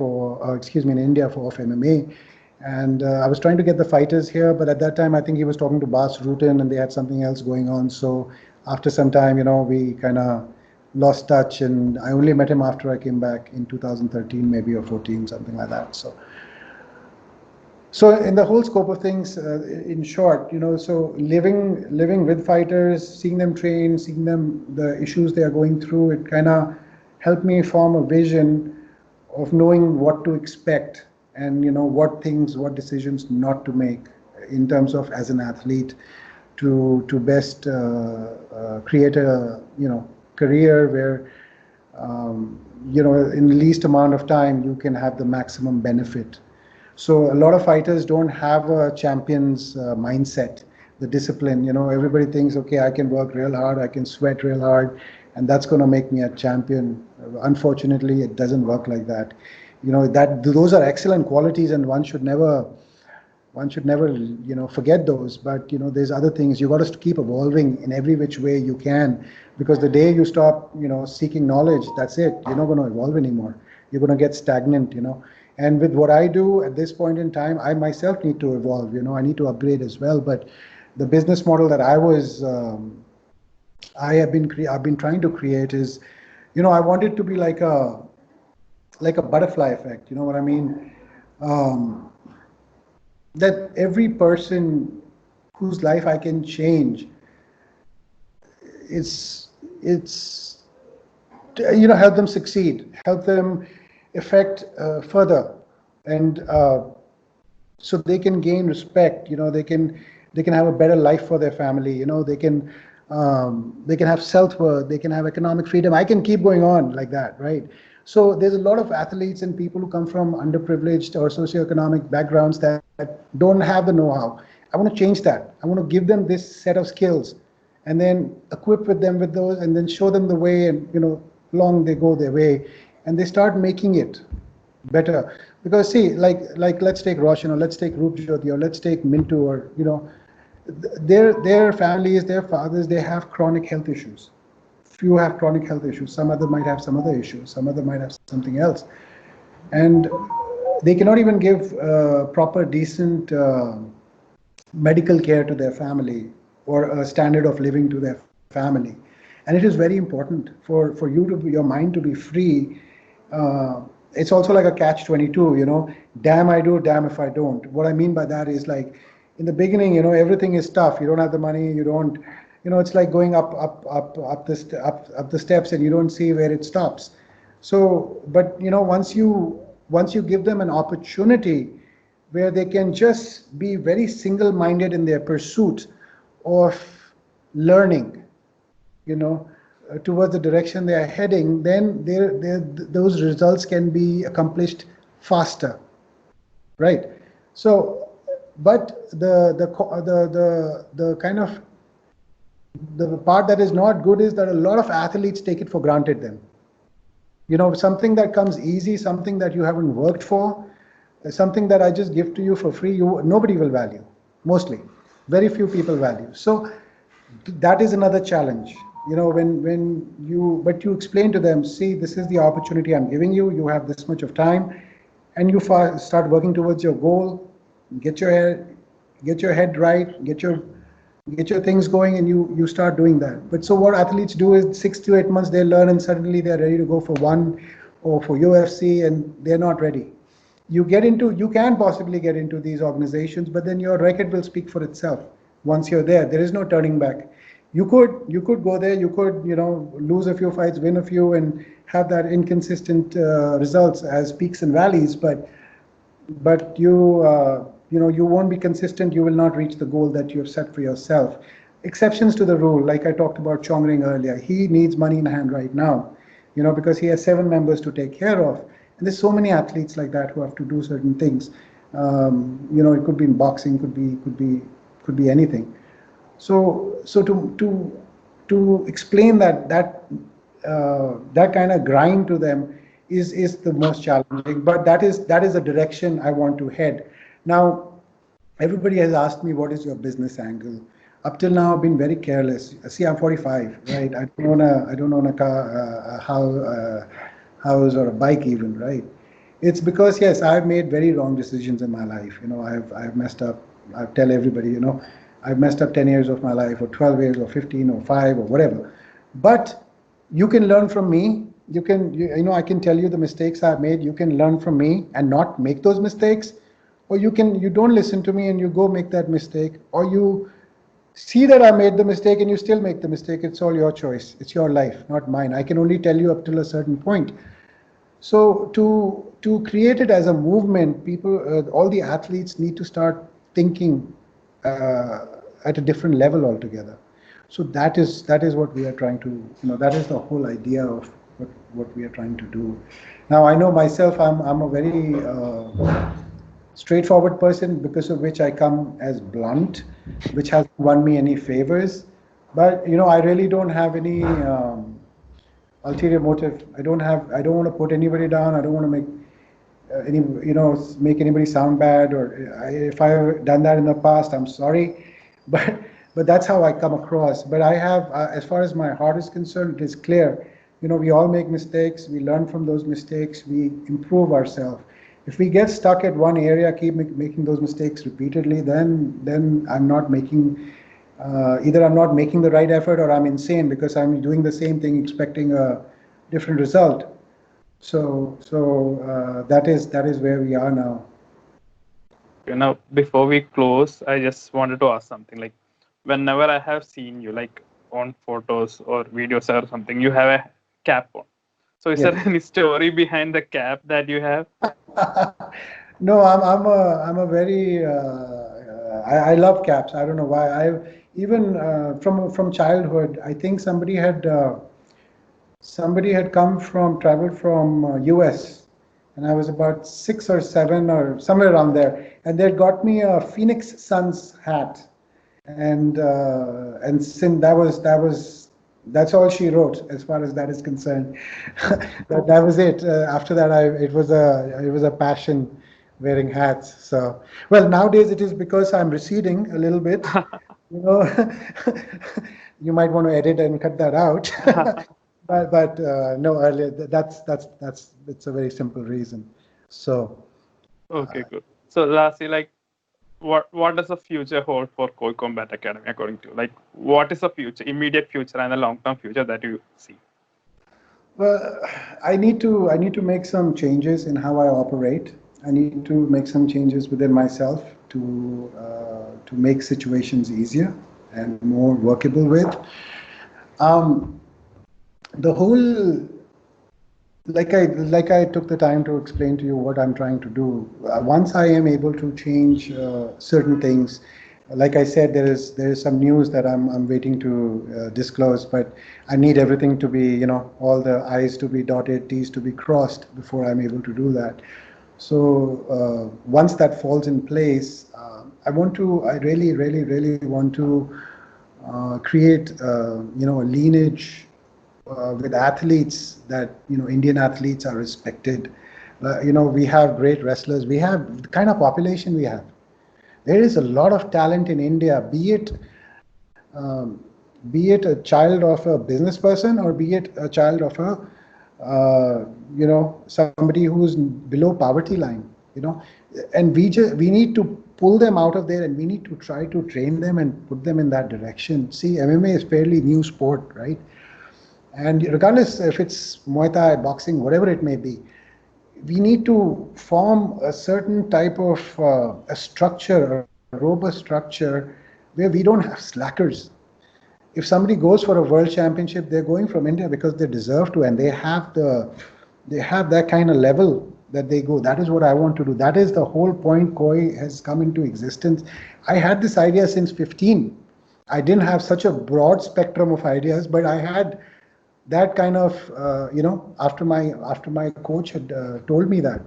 in India for MMA. And I was trying to get the fighters here, but at that time I think he was talking to Bas Rutten and they had something else going on. So after some time, we kind of lost touch, and I only met him after I came back in 2013, maybe, or 14, something like that. So in the whole scope of things, in short, so living with fighters, seeing them train, seeing them the issues they are going through, it kind of helped me form a vision of knowing what to expect, and what decisions not to make in terms of, as an athlete, to best create a career where in the least amount of time you can have the maximum benefit. So a lot of fighters don't have a champion's mindset, the discipline. Everybody thinks, okay, I can work real hard, I can sweat real hard, and that's going to make me a champion. Unfortunately, it doesn't work like that. That those are excellent qualities, and one should never forget those. But there's other things. You got to keep evolving in every which way you can, because the day you stop seeking knowledge, that's it. You're not going to evolve anymore. You're going to get stagnant. And with what I do at this point in time, I myself need to evolve. I need to upgrade as well. But the business model that I've been trying to create is, I want it to be like a butterfly effect. You know what I mean? Um, that every person whose life I can change, it's help them succeed, help them affect further, and so they can gain respect. They can have a better life for their family. They can have self-worth, they can have economic freedom. I can keep going on like that, right? So there's a lot of athletes and people who come from underprivileged or socioeconomic backgrounds that don't have the know-how. I want to change that. I want to give them this set of skills, and then equip with them with those, and then show them the way, and long they go their way, and they start making it better. Because see, like let's take Roshan, or let's take Roop Jyoti, or let's take Mintu, or their families, their fathers, they have chronic health issues. Few have chronic health issues. Some other might have some other issues. Some other might have something else, and they cannot even give proper, decent medical care to their family, or a standard of living to their family. And it is very important for your mind to be free. It's also like a catch-22. Damn I do, damn if I don't. What I mean by that is, like, in the beginning, everything is tough. You don't have the money. You don't. It's like going up the steps, and you don't see where it stops. So, but once you give them an opportunity where they can just be very single-minded in their pursuit of learning, towards the direction they are heading, then those results can be accomplished faster, right? So, but the kind of the part that is not good is that a lot of athletes take it for granted then. Something that comes easy, something that you haven't worked for, something that I just give to you for free, nobody will value, mostly. Very few people value. So that is another challenge. But you explain to them, see, this is the opportunity I'm giving you. You have this much of time, and you start working towards your goal. Get your head right, get your things going, and you start doing that. But so what athletes do is 6 to 8 months they learn, and suddenly they're ready to go for one or for UFC, and they're not ready. You can possibly get into these organizations, but then your record will speak for itself. Once you're there, there is no turning back. You could go there, you could lose a few fights, win a few, and have that inconsistent results as peaks and valleys, but you won't be consistent. You will not reach the goal that you have set for yourself. Exceptions to the rule, like I talked about Chongring earlier. He needs money in hand right now, because he has 7 members to take care of. And there's so many athletes like that who have to do certain things. It could be in boxing, could be anything. So to explain that kind of grind to them is the most challenging. But that is the direction I want to head. Now, everybody has asked me, what is your business angle? Up till now, I've been very careless. See, I'm 45, right? I don't own a car, a house, or a bike even, right? It's because, yes, I've made very wrong decisions in my life. I've messed up. I tell everybody, I've messed up 10 years of my life, or 12 years, or 15, or 5, or whatever. But You can learn from me. I can tell you the mistakes I've made. You can learn from me and not make those mistakes, or you don't listen to me and you go make that mistake, or you see that I made the mistake and you still make the mistake. It's all your choice. It's your life, not mine. I can only tell you up till a certain point. So to create it as a movement, all the athletes need to start thinking uh, at a different level altogether. So that is what we are trying to, that is the whole idea of what we are trying to do. Now I know myself, I'm a very straightforward person, because of which I come as blunt, which hasn't won me any favors. But I really don't have any ulterior motive. I don't want to put anybody down. I don't want to make anybody sound bad, or if I've done that in the past, I'm sorry. But but that's how I come across. But I have, as far as my heart is concerned, it is clear. We all make mistakes. We learn from those mistakes. We improve ourselves. If we get stuck at one area, keep making those mistakes repeatedly, then I'm not making either I'm not making the right effort, or I'm insane, because I'm doing the same thing expecting a different result. So that is where we are now. Before we close, I just wanted to ask something. Like, whenever I have seen you, like on photos or videos or something, you have a cap on. So, is Yes. there any story behind the cap that you have? No, I'm a very I love caps. I don't know why. I even from childhood, I think somebody had come from traveled from US, and I was about 6 or 7 or somewhere around there, and they had got me a Phoenix Suns hat, and since that's all she wrote as far as that is concerned. That was it. After that, it was a passion wearing hats. So, well, nowadays it is because I'm receding a little bit. You know, you might want to edit and cut that out. But no, earlier that's it's a very simple reason. So Okay, good. So, lastly, like, what does the future hold for Koi Combat Academy according to you? Like, what is the future, immediate future, and the long term future that you see? well, I need to make some changes in how I operate. I need to make some changes within myself to make situations easier and more workable with. Um, the whole like I took the time to explain to you what I'm trying to do. Once I am able to change certain things, like I said, there is some news that I'm waiting to disclose, but I need everything to be, all the I's to be dotted, T's to be crossed before I'm able to do that. So once that falls in place, I really, really, really want to create, a lineage with athletes that, Indian athletes are respected. We have great wrestlers. We have the kind of population we have. There is a lot of talent in India, um, be it a child of a business person, or be it a child of somebody who's below poverty line. You know, and we need to pull them out of there, and we need to try to train them and put them in that direction. See, MMA is fairly new sport, right? And regardless if it's Muay Thai, boxing, whatever it may be, we need to form a certain type of a structure, a robust structure, where we don't have slackers. If somebody goes for a world championship, they're going from India because they deserve to, and they have that kind of level that they go. That is what I want to do. That is the whole point Koi has come into existence. I had this idea since 15. I didn't have such a broad spectrum of ideas, but I had that kind of, after my coach had told me that.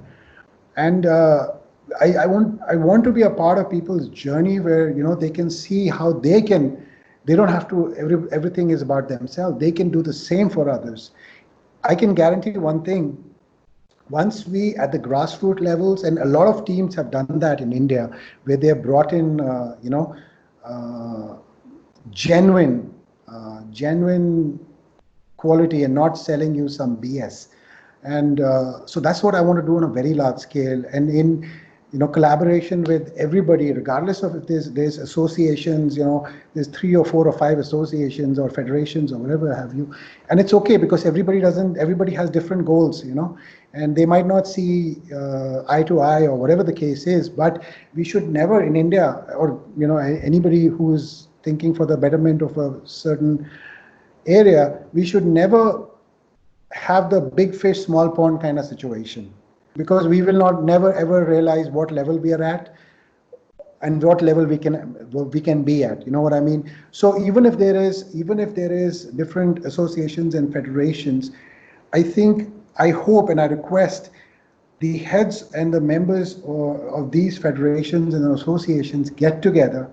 And I want to be a part of people's journey, where they can see how they don't have to, everything is about themselves. They can do the same for others. I can guarantee one thing: once we, at the grassroots levels, and a lot of teams have done that in India, where they have brought in uh, genuine genuine quality, and not selling you some BS. And so that's what I want to do on a very large scale. And collaboration with everybody, regardless of if there's associations, there's 3 or 4 or 5 associations or federations or whatever have you, and it's okay because everybody has different goals, and they might not see eye to eye or whatever the case is, but we should never in India, or anybody who's thinking for the betterment of a certain area, we should never have the big fish, small pond kind of situation, because we will not never ever realize what level we are at and what level we can be at. You know what I mean? So even if there is different associations and federations, I hope and I request the heads and the members of these federations and associations get together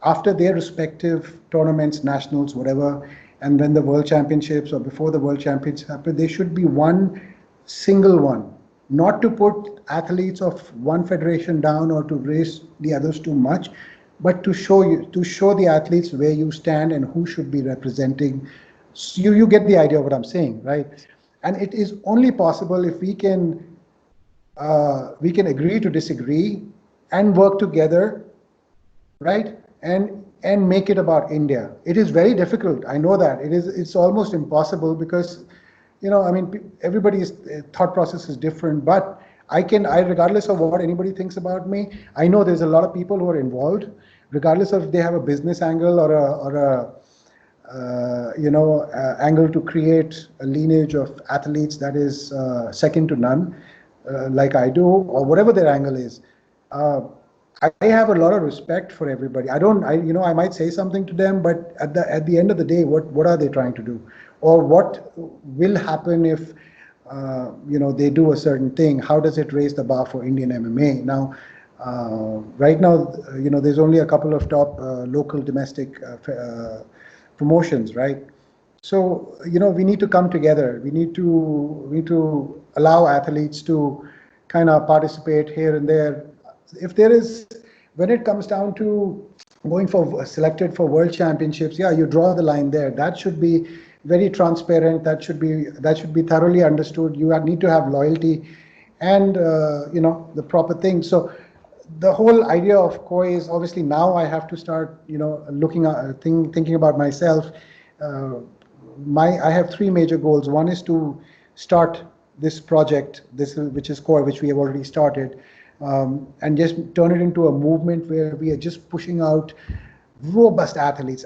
after their respective tournaments, nationals, whatever, and then the world championships or before the world championships happen, there should be one single one, not to put athletes of one federation down or to raise the others too much, but to show the athletes where you stand and who should be representing. So you get the idea of what I'm saying, right? And it is only possible if we can agree to disagree and work together, right? And make it about India. It is very difficult. I know that it's almost impossible because, I mean, everybody's thought process is different. But regardless of what anybody thinks about me, I know there's a lot of people who are involved, regardless of if they have a business angle or angle to create a lineage of athletes that is second to none, like I do, or whatever their angle is. Uh, I have a lot of respect for everybody. I might say something to them, but at the end of the day, what are they trying to do, or what will happen if they do a certain thing? How does it raise the bar for Indian MMA? Now, right now, there's only a couple of top local domestic promotions, right? So we need to come together. We need to allow athletes to kind of participate here and there. If there is, when it comes down to going for selected for world championships, yeah, you draw the line there. That should be very transparent. That should be thoroughly understood. You need to have loyalty and the proper thing. So the whole idea of koi is obviously now I have to start looking at thinking about myself. uh, I have three major goals. One is to start this project, which is core, which we have already started, and just turn it into a movement where we are just pushing out robust athletes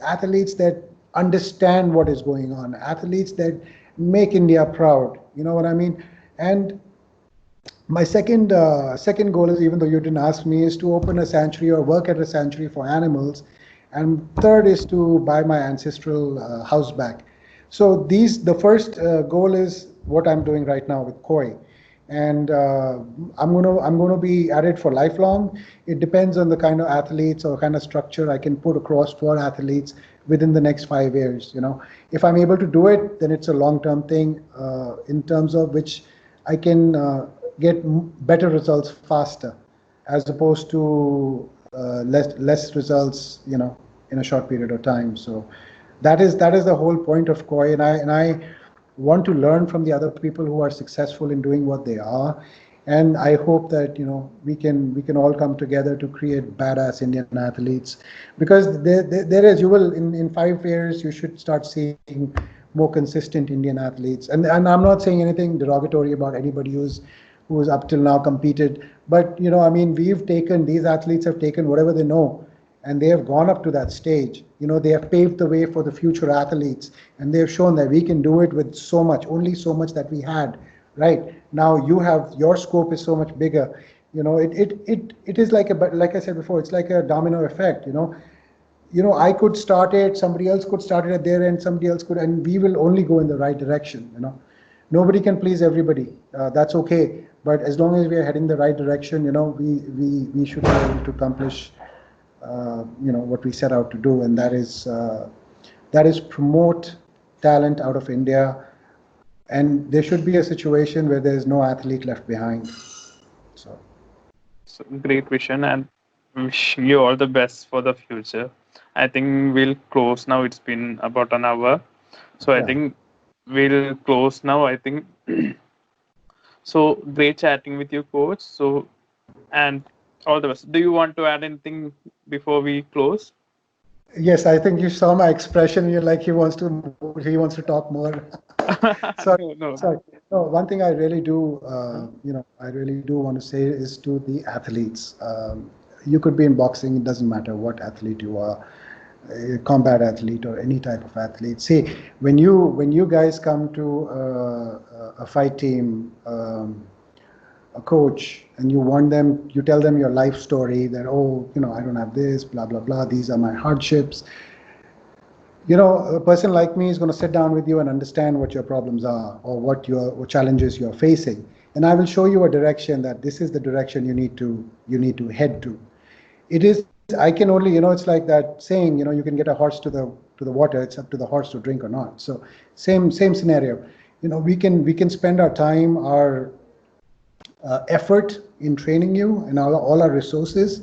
that understand what is going on, athletes that make India proud. You know what I mean? And my second goal is, even though you didn't ask me, is to open a sanctuary or work at a sanctuary for animals, and third is to buy my ancestral house back. So the first goal is what I'm doing right now with Koi, and I'm gonna be at it for lifelong. It depends on the kind of athletes or kind of structure I can put across for athletes within the next 5 years. If I'm able to do it, then it's a long-term thing, in terms of which I can get better results faster, as opposed to less results, in a short period of time. So that is the whole point of Koi, and I want to learn from the other people who are successful in doing what they are, and I hope that we can all come together to create badass Indian athletes, because there is, you will, in 5 years you should start seeing more consistent Indian athletes, and I'm not saying anything derogatory about anybody who's up till now competed, but I mean, these athletes have taken whatever they know, and they have gone up to that stage. They have paved the way for the future athletes, and they have shown that we can do it with only so much that we had. Right now, your scope is so much bigger. It is like I said before, it's like a domino effect. I could start it, somebody else could start it at their end, somebody else could, and we will only go in the right direction. Nobody can please everybody. That's okay. But as long as we are heading the right direction, we should be able to accomplish, what we set out to do, and that is promote talent out of India, and there should be a situation where there is no athlete left behind. So. So great vision, and wishing you all the best for the future. I think we'll close now. It's been about an hour. So I Yeah. think we'll close now. I think so. Great chatting with you, coach. So, and All the best. Do you want to add anything before we close? Yes, I think you saw my expression. You're like he wants to talk more. Sorry, No, no. sorry. No, one thing I really do, I really do want to say is to the athletes. You could be in boxing; it doesn't matter what athlete you are, a combat athlete or any type of athlete. See, when you guys come to a fight team. A coach and you want them, you tell them your life story that, oh, I don't have this, blah, blah, blah, these are my hardships. A person like me is going to sit down with you and understand what your problems are or what challenges you're facing. And I will show you a direction that this is the direction you need to head to. It is, I can only, it's like that saying, you can get a horse to the water, it's up to the horse to drink or not. So same scenario. We can spend our time, our effort in training you and all our resources.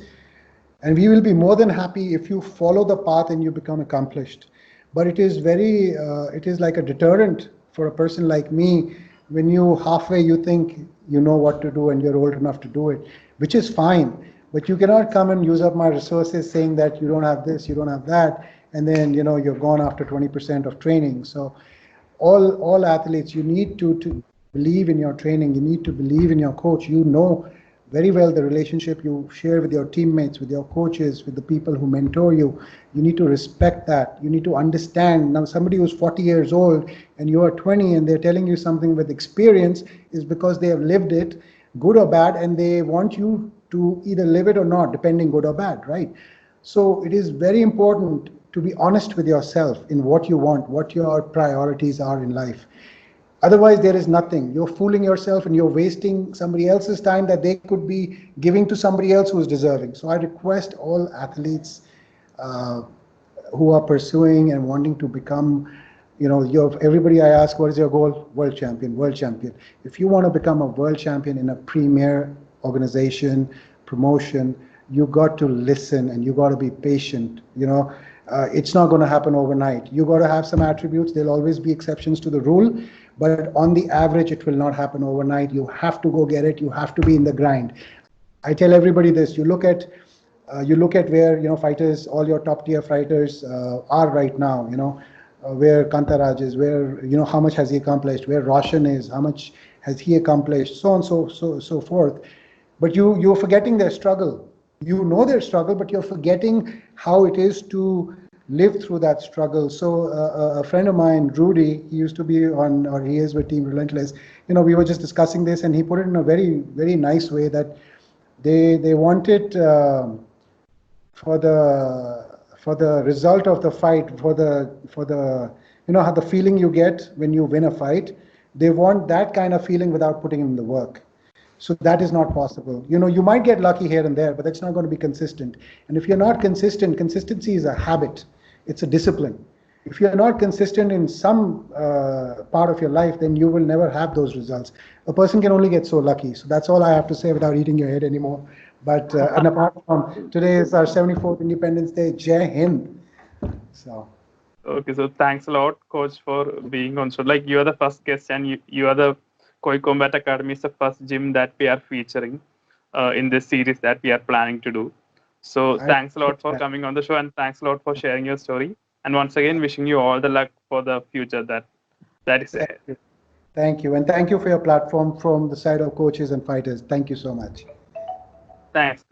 And we will be more than happy if you follow the path and you become accomplished. But it is like a deterrent for a person like me when you think you know what to do and you're old enough to do it, which is fine. But you cannot come and use up my resources saying that you don't have this, you don't have that, and then you're gone after 20% of training. So all athletes, you need to believe in your training, you need to believe in your coach. You know very well the relationship you share with your teammates, with your coaches, with the people who mentor you. You need to respect that. You need to understand. Now somebody who's 40 years old and you are 20 and they're telling you something with experience is because they have lived it, good or bad, and they want you to either live it or not, depending good or bad, right? So it is very important to be honest with yourself in what you want, what your priorities are in life. Otherwise, there is nothing. You're fooling yourself and you're wasting somebody else's time that they could be giving to somebody else who's deserving. So I request all athletes uh, who are pursuing and wanting to become, everybody I ask, what is your goal? World champion, world champion. If you want to become a world champion in a premier organization, promotion, you got to listen and you got to be patient. It's not going to happen overnight. You got to have some attributes. There'll always be exceptions to the rule, but on the average, it will not happen overnight. You have to go get it. You have to be in the grind. I tell everybody this: you look at where fighters, all your top tier fighters are right now. Where Kantaraj is, where how much has he accomplished, where Roshan is, how much has he accomplished, so on, so forth. But you're forgetting their struggle. You know their struggle, but you're forgetting how it is to live through that struggle. So a friend of mine, Rudy, he used to be on, or he is with Team Relentless. We were just discussing this, and he put it in a very, very nice way that they wanted for the result of the fight, for the how the feeling you get when you win a fight. They want that kind of feeling without putting in the work. So that is not possible. You might get lucky here and there, but that's not going to be consistent. And if you're not consistent, consistency is a habit. It's a discipline. If you're not consistent in some part of your life, then you will never have those results. A person can only get so lucky. So that's all I have to say without eating your head anymore. But and apart from today is our 74th Independence Day, Jai Hind. So. Okay, so thanks a lot, Coach, for being on. So, like, you are the first guest, and you are the Koi Combat Academy is the first gym that we are featuring in this series that we are planning to do. So, thanks a lot for coming on the show, and thanks a lot for sharing your story. And once again, wishing you all the luck for the future that is ahead. Thank you. And thank you for your platform from the side of coaches and fighters. Thank you so much. Thanks.